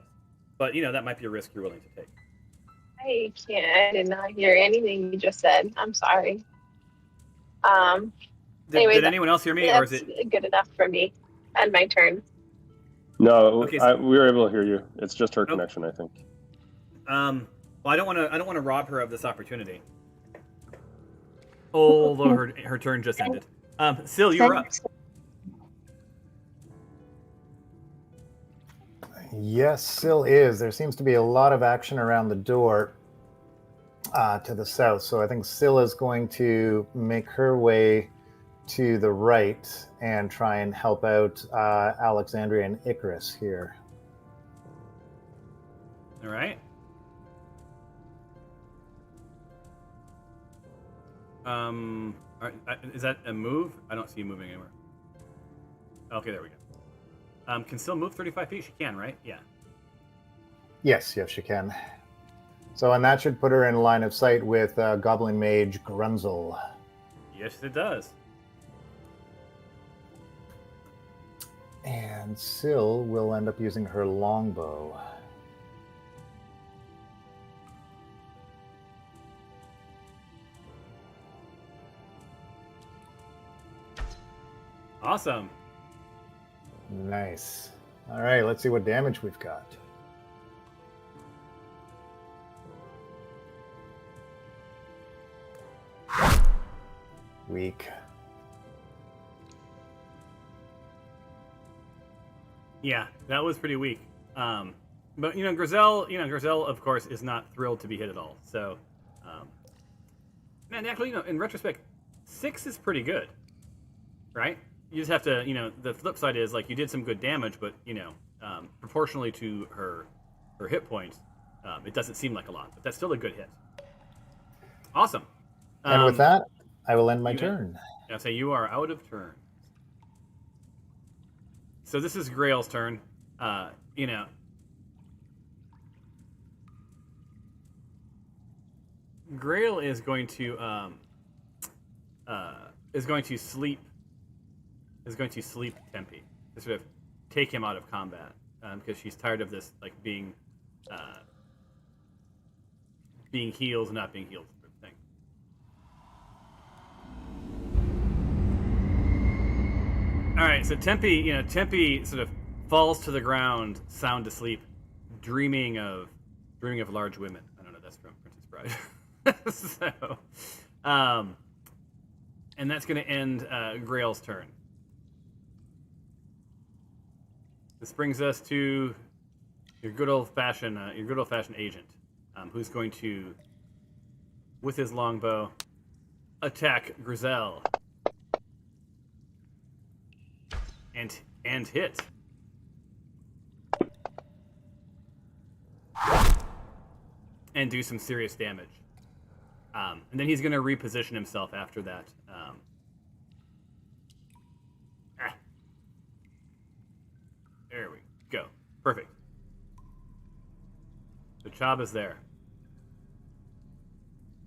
But that might be a risk you're willing to take. I did not hear anything you just said. I'm sorry. Did anyone else hear me, or is it good enough for me? And my turn. No, okay, we were able to hear you. It's just her connection, I think. Well, I don't want to rob her of this opportunity. Although her turn just ended. Syl, you're up. Yes, Syl is. There seems to be a lot of action around the door to the south. So I think Syl is going to make her way to the right and try and help out Alexandria and Icarus here. All right. Is that a move? I don't see you moving anywhere. Okay, there we go. Can Syl move 35 feet? She can, right? Yeah. Yes, she can. So, and that should put her in line of sight with Goblin Mage Grunzel. Yes, it does. And Syl will end up using her longbow. Awesome. Nice. All right, let's see what damage we've got. Weak. Yeah, that was pretty weak. But Grizel, of course, is not thrilled to be hit at all. So, and actually, in retrospect, 6 is pretty good, right? You just have to, the flip side is like you did some good damage, but proportionally to her hit points, it doesn't seem like a lot, but that's still a good hit. Awesome. And with that, I will end my turn. I'll say you are out of turn. So this is Grail's turn. Grail is going to sleep Tempe to sort of take him out of combat because she's tired of this being healed and not being healed sort of thing. All right, so Tempe sort of falls to the ground, sound asleep, dreaming of large women. I don't know, that's from Princess Bride. So, and that's going to end Grail's turn. This brings us to your good old fashioned agent, who's going to, with his longbow, attack Grizel and hit. And do some serious damage. And then he's going to reposition himself after that. There we go. Perfect. So Chob is there.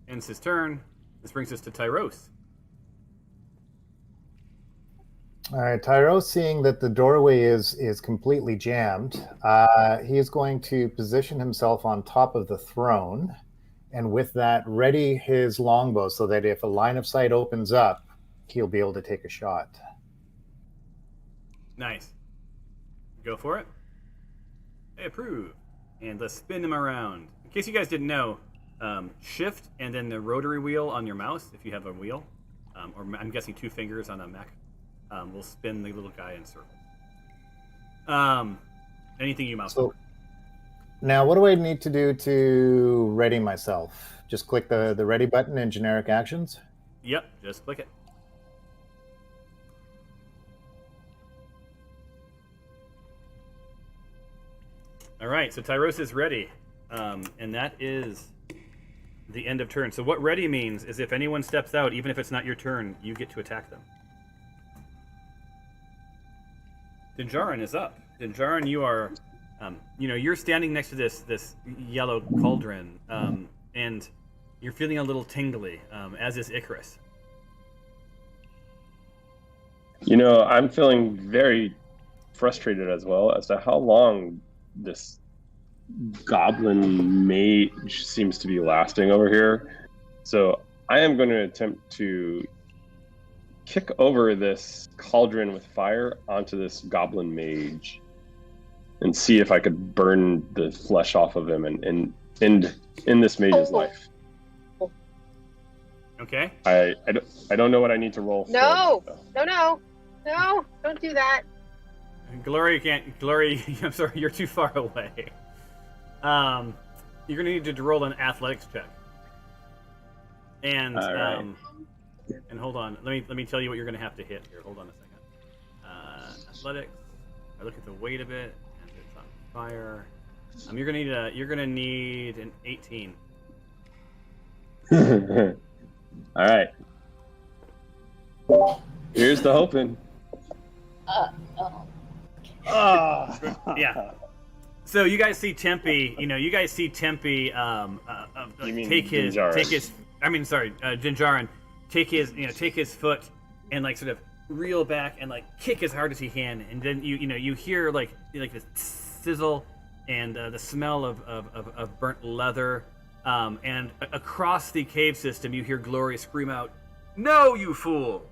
Ends his turn. This brings us to Tyros. All right, Tyros, seeing that the doorway is completely jammed, he is going to position himself on top of the throne, and with that, ready his longbow so that if a line of sight opens up, he'll be able to take a shot. Nice. Go for it. I approve. And let's spin him around. In case you guys didn't know, shift and then the rotary wheel on your mouse, if you have a wheel, or I'm guessing 2 fingers on a Mac, will spin the little guy in circles. Anything you mouse over. Now, what do I need to do to ready myself? Just click the ready button in generic actions? Yep, just click it. All right, so Tyros is ready, and that is the end of turn. So what ready means is if anyone steps out, even if it's not your turn, you get to attack them. Dinjarin is up. Dinjarin, you are, you're standing next to this yellow cauldron, and you're feeling a little tingly, as is Icarus. I'm feeling very frustrated as well as to how long this goblin mage seems to be lasting over here. So I am going to attempt to kick over this cauldron with fire onto this goblin mage and see if I could burn the flesh off of him and end this mage's life. Okay. I don't know what I need to roll. No, don't do that. Glory can't. Glory, I'm sorry, you're too far away. You're gonna need to roll an athletics check. And right. And hold on, let me tell you what you're gonna have to hit here. Hold on a second. Athletics. I look at the weight of it, and it's on fire. You're gonna need an 18. All right. Here's the hoping. Yeah. So you guys see Tempe. Dinjarin take his foot and sort of reel back and kick as hard as he can, and then you hear like this sizzle and the smell of burnt leather, and across the cave system you hear Glory scream out, "No, you fool!"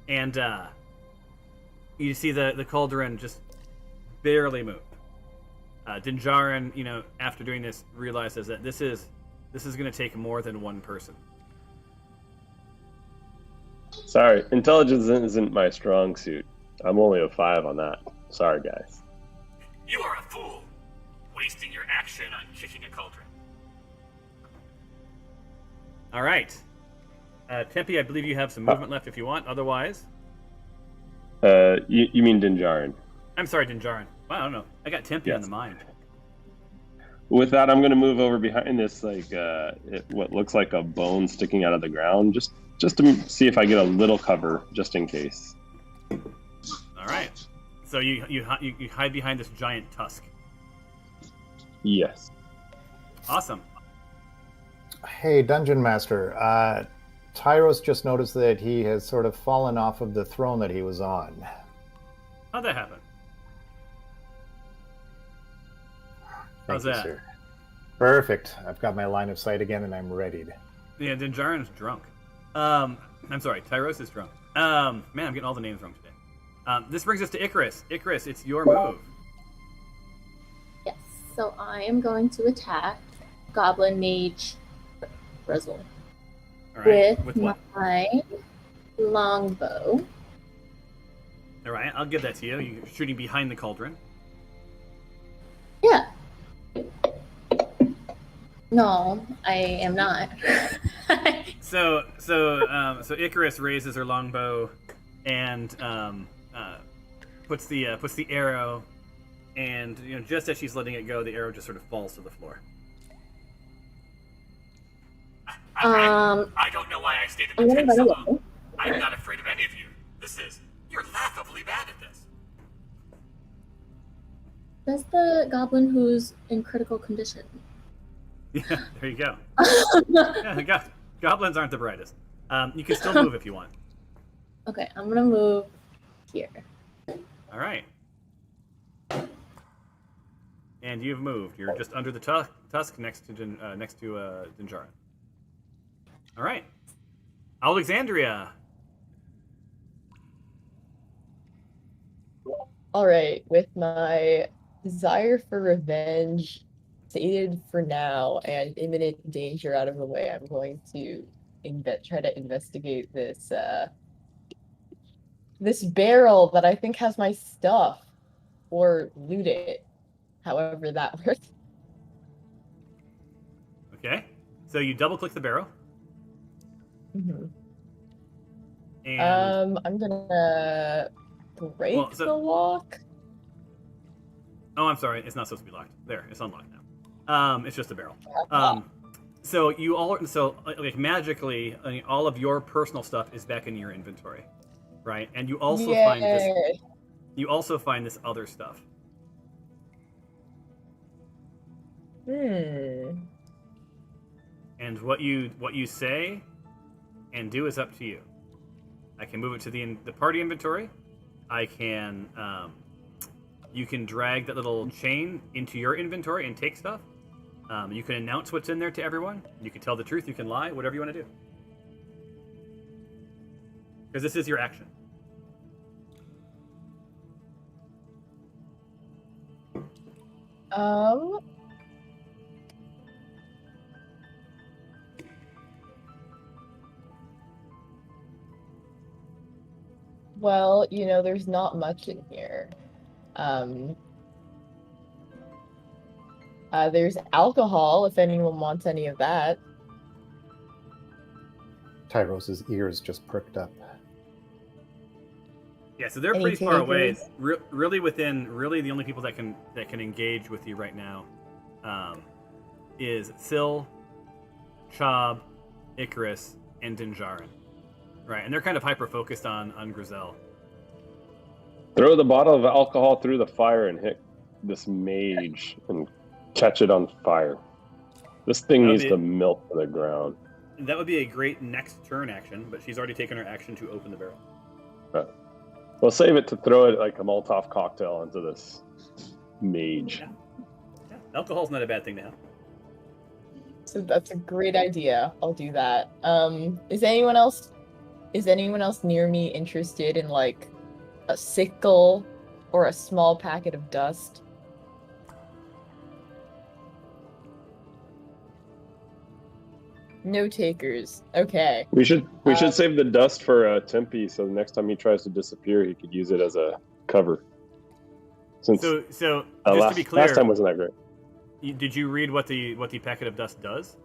And you see the cauldron just barely move. Dinjarin, after doing this, realizes that this is going to take more than one person. Sorry, intelligence isn't my strong suit. I'm only a 5 on that. Sorry, guys. You are a fool, wasting your action on kicking a cauldron. All right. Tempe, I believe you have some movement left if you want. Otherwise... You mean Dinjarin? I'm sorry, Dinjarin. Wow, I don't know. I got Tempe on the mind. With that, I'm going to move over behind this, what looks like a bone sticking out of the ground, just to see if I get a little cover, just in case. All right. So you hide behind this giant tusk. Yes. Awesome. Hey, Dungeon Master. Tyros just noticed that he has sort of fallen off of the throne that he was on. How'd that happen? Thank How's you, that? sir. Perfect. I've got my line of sight again, and I'm readied. Yeah, Dinjarin's drunk. I'm sorry, Tyros is drunk. Man, I'm getting all the names wrong today. This brings us to Icarus. Icarus, it's your move. Yes, so I am going to attack Goblin Mage Grizzle All right. With my what? longbow. All right, I'll give that to you. You're shooting behind the cauldron. Yeah. No, I am not. So Icarus raises her longbow and puts the arrow, and just as she's letting it go, the arrow just sort of falls to the floor. I don't know why I stayed in the tent so long. I'm not afraid of any of you. You're laughably bad at this. That's the goblin who's in critical condition. Yeah, there you go. Yeah, goblins aren't the brightest. You can still move if you want. Okay, I'm gonna move here. All right. And you've moved. You're just under the tusk next to Dinjarin. All right. Alexandria. All right, with my desire for revenge sated for now and imminent danger out of the way, I'm going to try to investigate this this barrel that I think has my stuff, or loot it, however that works. Okay. So you double click the barrel. Mm-hmm. And I'm gonna break the lock. oh, I'm sorry. It's not supposed to be locked. There, it's unlocked now. It's just a barrel. So you like magically, all of your personal stuff is back in your inventory, right? And you also find this. You also find this other stuff. Hmm. And what you say and do is up to you. I can move it to the party inventory. I can. You can drag that little chain into your inventory and take stuff. You can announce what's in there to everyone. You can tell the truth. You can lie. Whatever you want to do. Because this is your action. Well, there's not much in here. There's alcohol, if anyone wants any of that. Tyros's ears just perked up. Yeah, so they're pretty far away. Really the only people that can engage with you right now is Syl, Chob, Icarus, and Dinjarin. Right, and they're kind of hyper-focused on Grizel. Throw the bottle of alcohol through the fire and hit this mage and catch it on fire. This thing needs to melt to the ground. That would be a great next turn action, but she's already taken her action to open the barrel. Right. We'll save it to throw it like a Molotov cocktail into this mage. Yeah. Alcohol's not a bad thing to have. So that's a great idea. I'll do that. Is anyone else near me interested in like a sickle or a small packet of dust. No takers. Okay. We should save the dust for Tempe, so the next time he tries to disappear, he could use it as a cover. Since So just to be clear, last time wasn't that great. Did you read what the packet of dust does?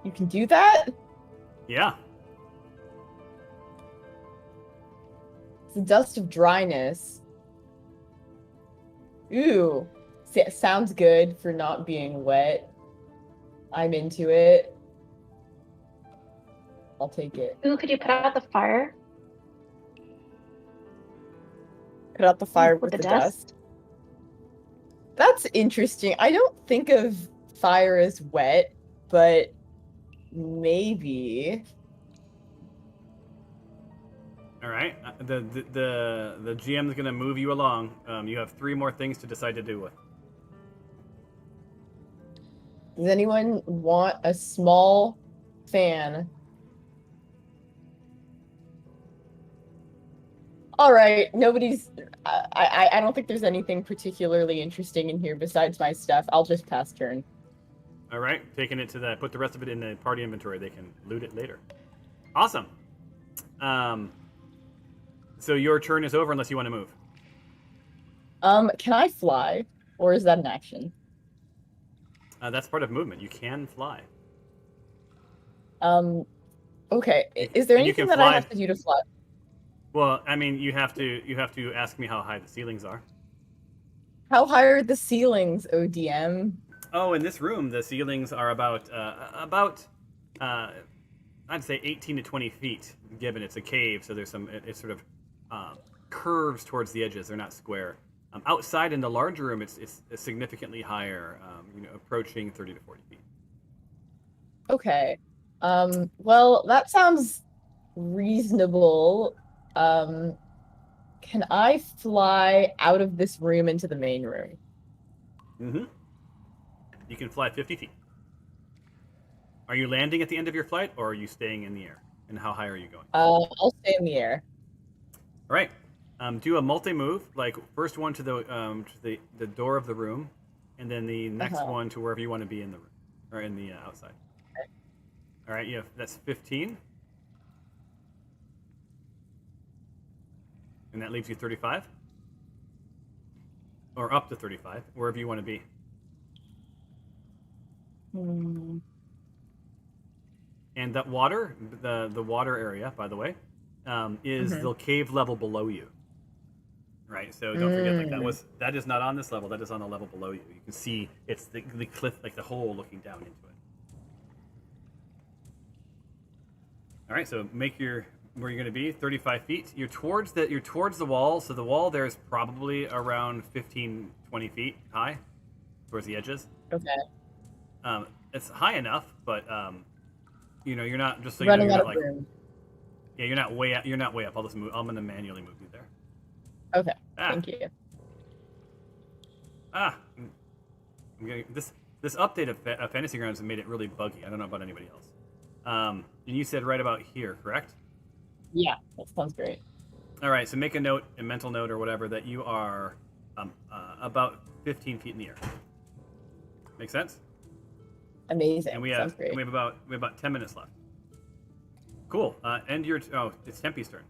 You can do that? Yeah. It's the dust of dryness. Ooh. Sounds good for not being wet. I'm into it. I'll take it. Ooh, could you put out the fire? Put out the fire with with the the dust. That's interesting. I don't think of fire as wet, but maybe. All right. The GM is going to move you along. You have 3 more things to decide to do with. Does anyone want a small fan? All right, nobody's. I don't think there's anything particularly interesting in here besides my stuff. I'll just pass turn. All right, taking it to put the rest of it in the party inventory. They can loot it later. Awesome. So your turn is over unless you want to move. Can I fly, or is that an action? That's part of movement. You can fly. Okay. Is there anything that I have to do to fly? Well, I mean, you have to ask me how high the ceilings are. How high are the ceilings, ODM? Oh, in this room, the ceilings are about I'd say 18 to 20 feet. Given it's a cave, so there's it's sort of curves towards the edges. They're not square. Outside in the larger room, it's significantly higher, approaching 30 to 40 feet. Okay. Well, that sounds reasonable. Can I fly out of this room into the main room? Mm-hmm. You can fly 50 feet. Are you landing at the end of your flight, or are you staying in the air? And how high are you going? I'll stay in the air. All right. Do a multi-move, like first one to the door of the room, and then the next one to wherever you want to be in the room, or in the outside. Okay. All right, that's 15. And that leaves you 35. Or up to 35, wherever you want to be. And that water, the water area, by the way, is the cave level below you. Right, so don't forget, that is not on this level. That is on the level below you. You can see it's the cliff, like the hole looking down into it. All right, so make where you're going to be 35 feet. You're towards the wall. So the wall there is probably around 15, 20 feet high, towards the edges. Okay. It's high enough, but you're not just so running you're out not of room. Yeah, you're not way up. You're not way up. I'm going to manually move you there. Okay. Thank you. I'm getting this update of Fantasy Grounds made it really buggy. I don't know about anybody else. And you said right about here, correct? Yeah, that sounds great. All right, so make a mental note or whatever, that you are about 15 feet in the air. Make sense? Amazing. And sounds great. we have about 10 minutes left. Cool. It's Tempe's turn.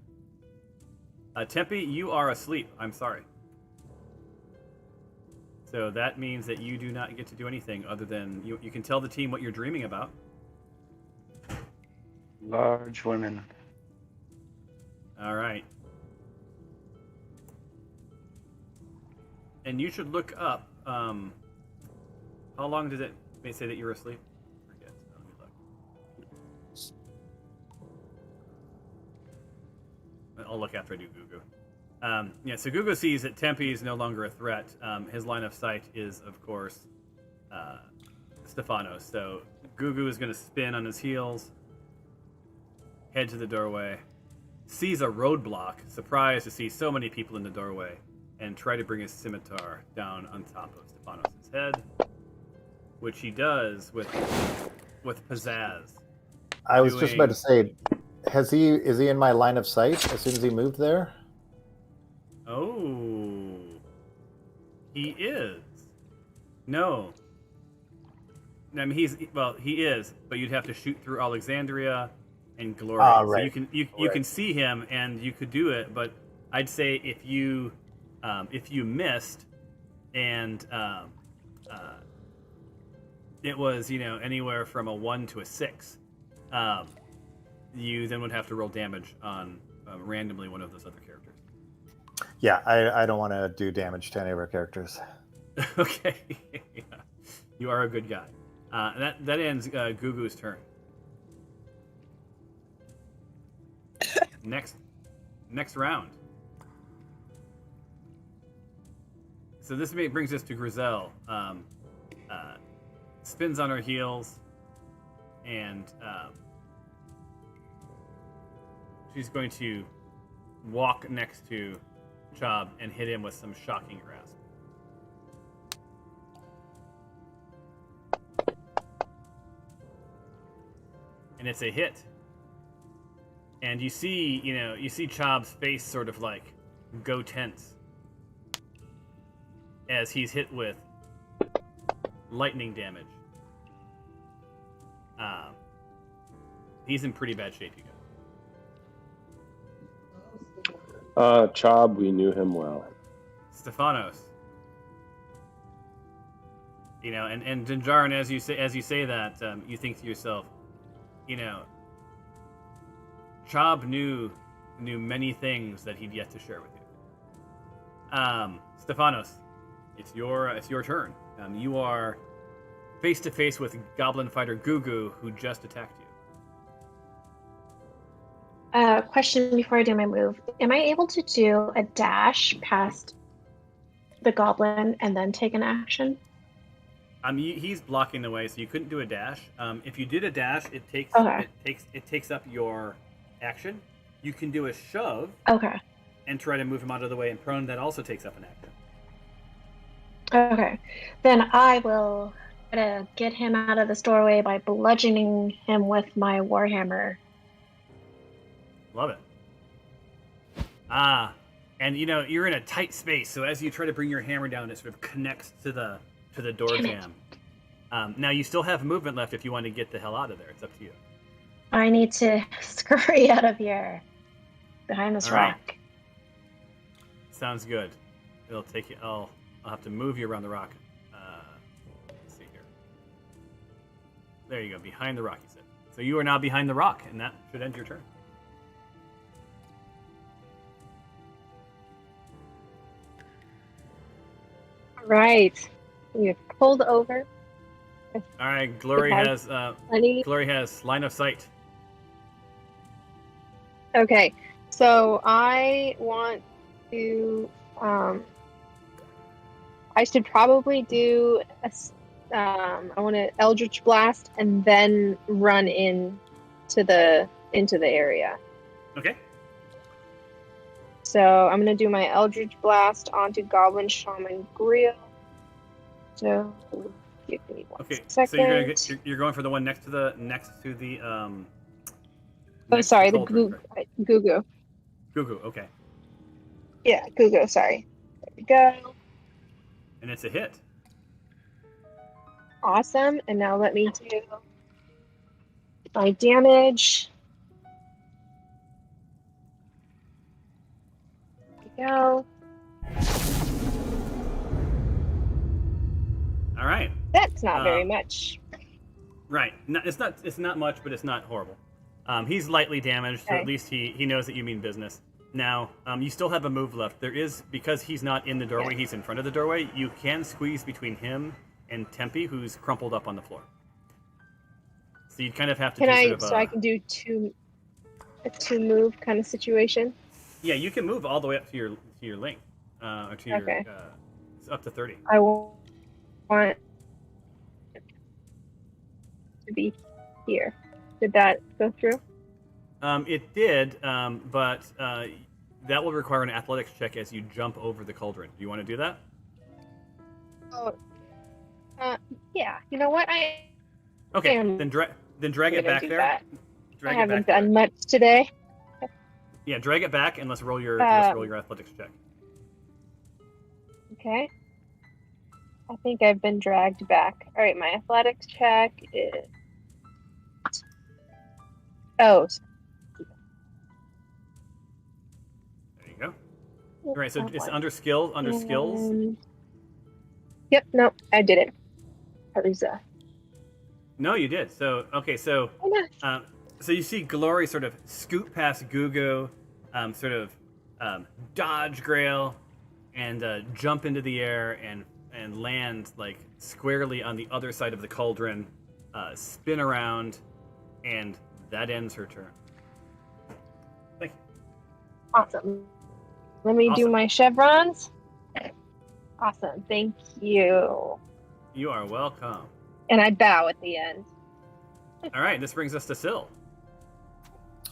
Tempe, you are asleep. I'm sorry. So that means that you do not get to do anything other than you can tell the team what you're dreaming about. Large women. All right. And you should look up. How long does it say that you're asleep? I forget. Let me look. I'll look after I do Gugu. So Gugu sees that Tempe is no longer a threat. His line of sight is, of course, Stefanos. So Gugu is going to spin on his heels, head to the doorway, sees a roadblock, surprised to see so many people in the doorway, and try to bring his scimitar down on top of Stefanos' head, which he does with pizzazz. I was just about to say, is he in my line of sight as soon as he moved there? Oh, he is. No. I mean, he is, but you'd have to shoot through Alexandria and Glory. Ah, So right. you can see him, and you could do it. But I'd say if you missed, and it was anywhere from a 1 to a 6, you then would have to roll damage on randomly one of those other characters. Yeah, I don't want to do damage to any of our characters. Okay. Yeah. You are a good guy. And that ends Gugu's turn. Next round. So this brings us to Grizel. Spins on her heels, and she's going to walk next to Chob and hit him with some shocking grasp. And it's a hit. And you see Chob's face sort of like go tense as he's hit with lightning damage. He's in pretty bad shape, you guys. Chob, we knew him well. Stephanos. And Dinjarin, as you say that, you think to yourself, Chob knew many things that he'd yet to share with you. Stephanos, it's your turn. You are face to face with Goblin fighter Gugu, who just attacked you. Question before I do my move. Am I able to do a dash past the goblin and then take an action? He's blocking the way, so you couldn't do a dash. If you did a dash, it takes up your action. You can do a shove. Okay. And try to move him out of the way and prone. That also takes up an action. Okay. Then I will try to get him out of this doorway by bludgeoning him with my warhammer. Love it. And you're in a tight space, so as you try to bring your hammer down, it sort of connects to the door jam. Now you still have movement left if you want to get the hell out of there. It's up to you. I need to scurry out of here, behind this rock. Sounds good. It'll take you. I'll have to move you around the rock. Let's see here. There you go, behind the rock. You said. So you are now behind the rock, and that should end your turn. Right. We have pulled over. All right, Glory has line of sight. Okay, so I want to. I should probably do I want to Eldritch Blast and then run into the area. Okay. So I'm gonna do my Eldritch Blast onto Goblin Shaman Grill. So give me one second. So you're going for the one next to the Oh, sorry, the Gugu. Gugu, okay. Yeah, Gugu. Sorry. There we go. And it's a hit. Awesome. And now let me do my damage. There we go. All right. That's not very much. Right. It's not much, but it's not horrible. He's lightly damaged, so at least he knows that you mean business. Now, you still have a move left. There is, because he's not in the doorway, he's in front of the doorway, you can squeeze between him and Tempe, who's crumpled up on the floor. So you kind of have to I can do a two move kind of situation? Yeah, you can move all the way up to your length. Or to your, it's up to 30. I want to be here. Did that go through? It did, but that will require an athletics check as you jump over the cauldron. Do you want to do that? Oh, yeah. You know what? Okay, then drag it back there. I haven't done much today. Yeah, drag it back and let's roll your athletics check. Okay. I think I've been dragged back. All right, my athletics check is. Oh. There you go. All right, so it's under skills. Yep. No, I didn't. That was No, you did. So okay, so so you see Glory sort of scoot past Gugu, sort of dodge Grail, and jump into the air and land like squarely on the other side of the cauldron, spin around, and that ends her turn. Thank you. awesome. Let me do my chevrons. Awesome. Thank you. You are welcome. And I bow at the end. All right, this brings us to Syl.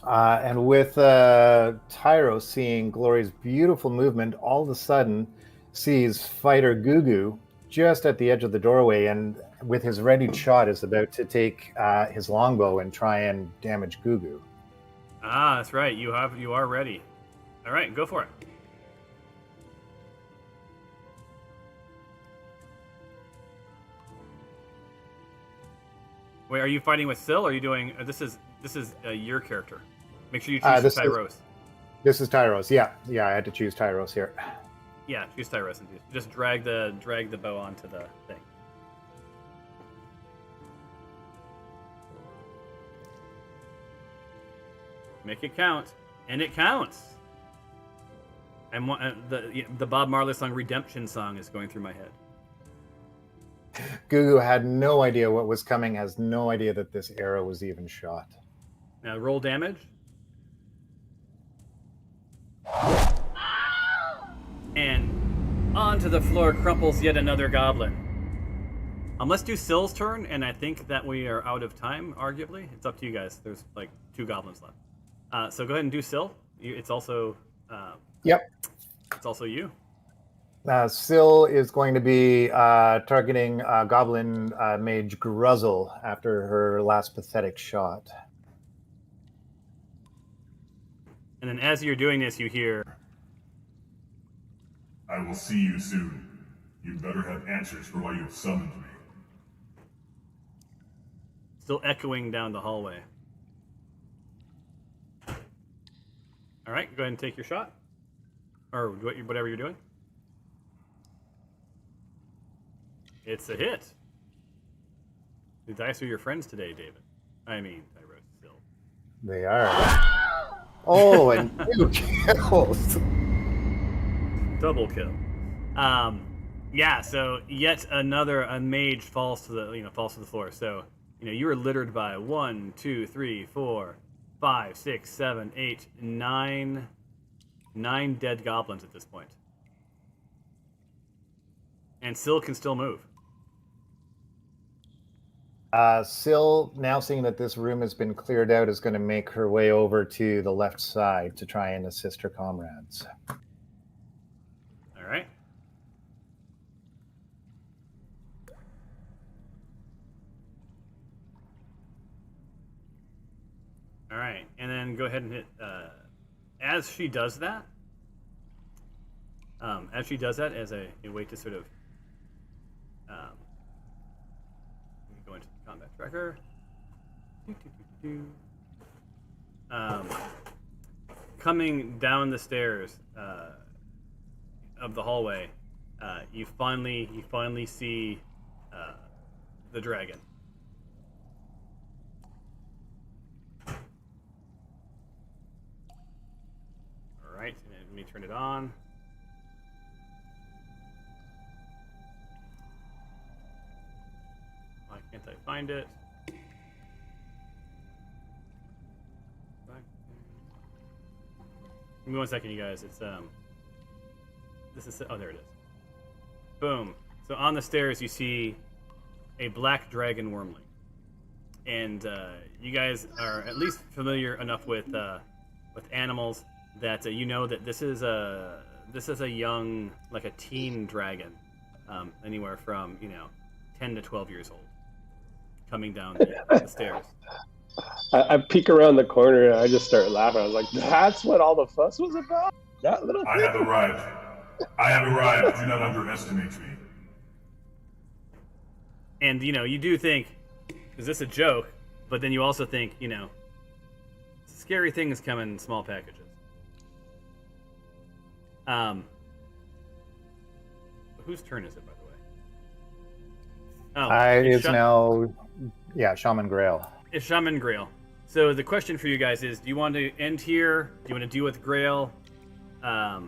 And with Tyro seeing Glory's beautiful movement, all of a sudden sees fighter Gugu just at the edge of the doorway, and with his readied shot is about to take his longbow and try and damage Gugu. Ah, that's right. You are ready. All right, go for it. Wait, are you fighting with Syl? Or are you doing? This is your character. Make sure you choose Tyros. This is Tyros. Yeah, I had to choose Tyros here. Yeah, choose Tyros and just drag the bow onto the thing. Make it count, and it counts. And the Bob Marley song "Redemption Song" is going through my head. Gugu had no idea what was coming, has no idea that this arrow was even shot. Now roll damage. And onto the floor crumples yet another goblin. Let's do Syl's turn, and I think that we are out of time, arguably. It's up to you guys. There's like 2 goblins left. So go ahead and do Syl. It's also... Yep. It's also you. Syl is going to be targeting Goblin Mage Gruzzle after her last pathetic shot. And then as you're doing this, you hear... I will see you soon. You better have answers for why you have summoned me. Still echoing down the hallway. All right, go ahead and take your shot. Or whatever you're doing. It's a hit. The dice are your friends today, David. I mean, Tyros still. They are. Oh, and 2 kills. Double kill. Yeah. So yet another mage falls to the floor. So you are littered by 1, 2, 3, 4, 5, 6, 7, 8, 9 dead goblins at this point. And Syl can still move. Syl, now seeing that this room has been cleared out, is going to make her way over to the left side to try and assist her comrades. All right. All right, and then go ahead and hit. As she does that, as a way to sort of go into the combat tracker. Coming down the stairs of the hallway, you finally see the dragon. All right, let me turn it on. Why can't I find it? Give me 1 second, you guys. It's this is there it is. Boom. So on the stairs you see a black dragon wormling, and you guys are at least familiar enough with animals that you know that this is a young, like a teen dragon, anywhere from 10 to 12 years old, coming down the stairs. I peek around the corner and I just start laughing. I was like, "That's what all the fuss was about." That little. I have arrived. I have arrived. Do not underestimate me. And you do think, is this a joke? But then you also think, scary things come in small packages. Whose turn is it, by the way? It's now, Shaman Grail. It's Shaman Grail. So the question for you guys is: do you want to end here? Do you want to deal with Grail? How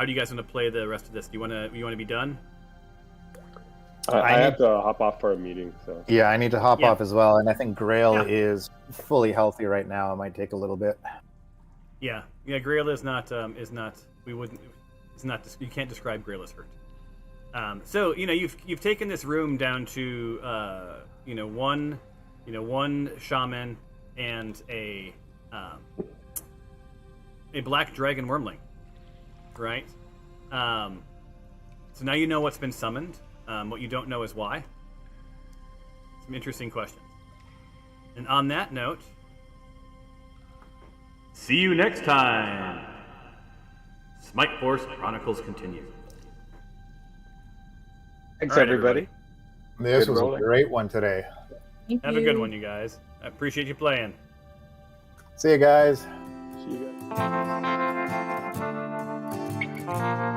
do you guys want to play the rest of this? Do you want to be done? I have to hop off for a meeting, so. Yeah, I need to hop off as well, and I think Grail is fully healthy right now. It might take a little bit. Yeah. Grail is not. We wouldn't. It's not. You can't describe Grail as hurt. So you've taken this room down to one shaman and a black dragon wormling, right? So now you know what's been summoned. What you don't know is why. Some interesting questions. And on that note, see you next time. Smite Force Chronicles continues. Thanks, All right, everybody. This Good was rolling. a great one today. Have a good one, you guys. I appreciate you playing. See you guys. See you guys.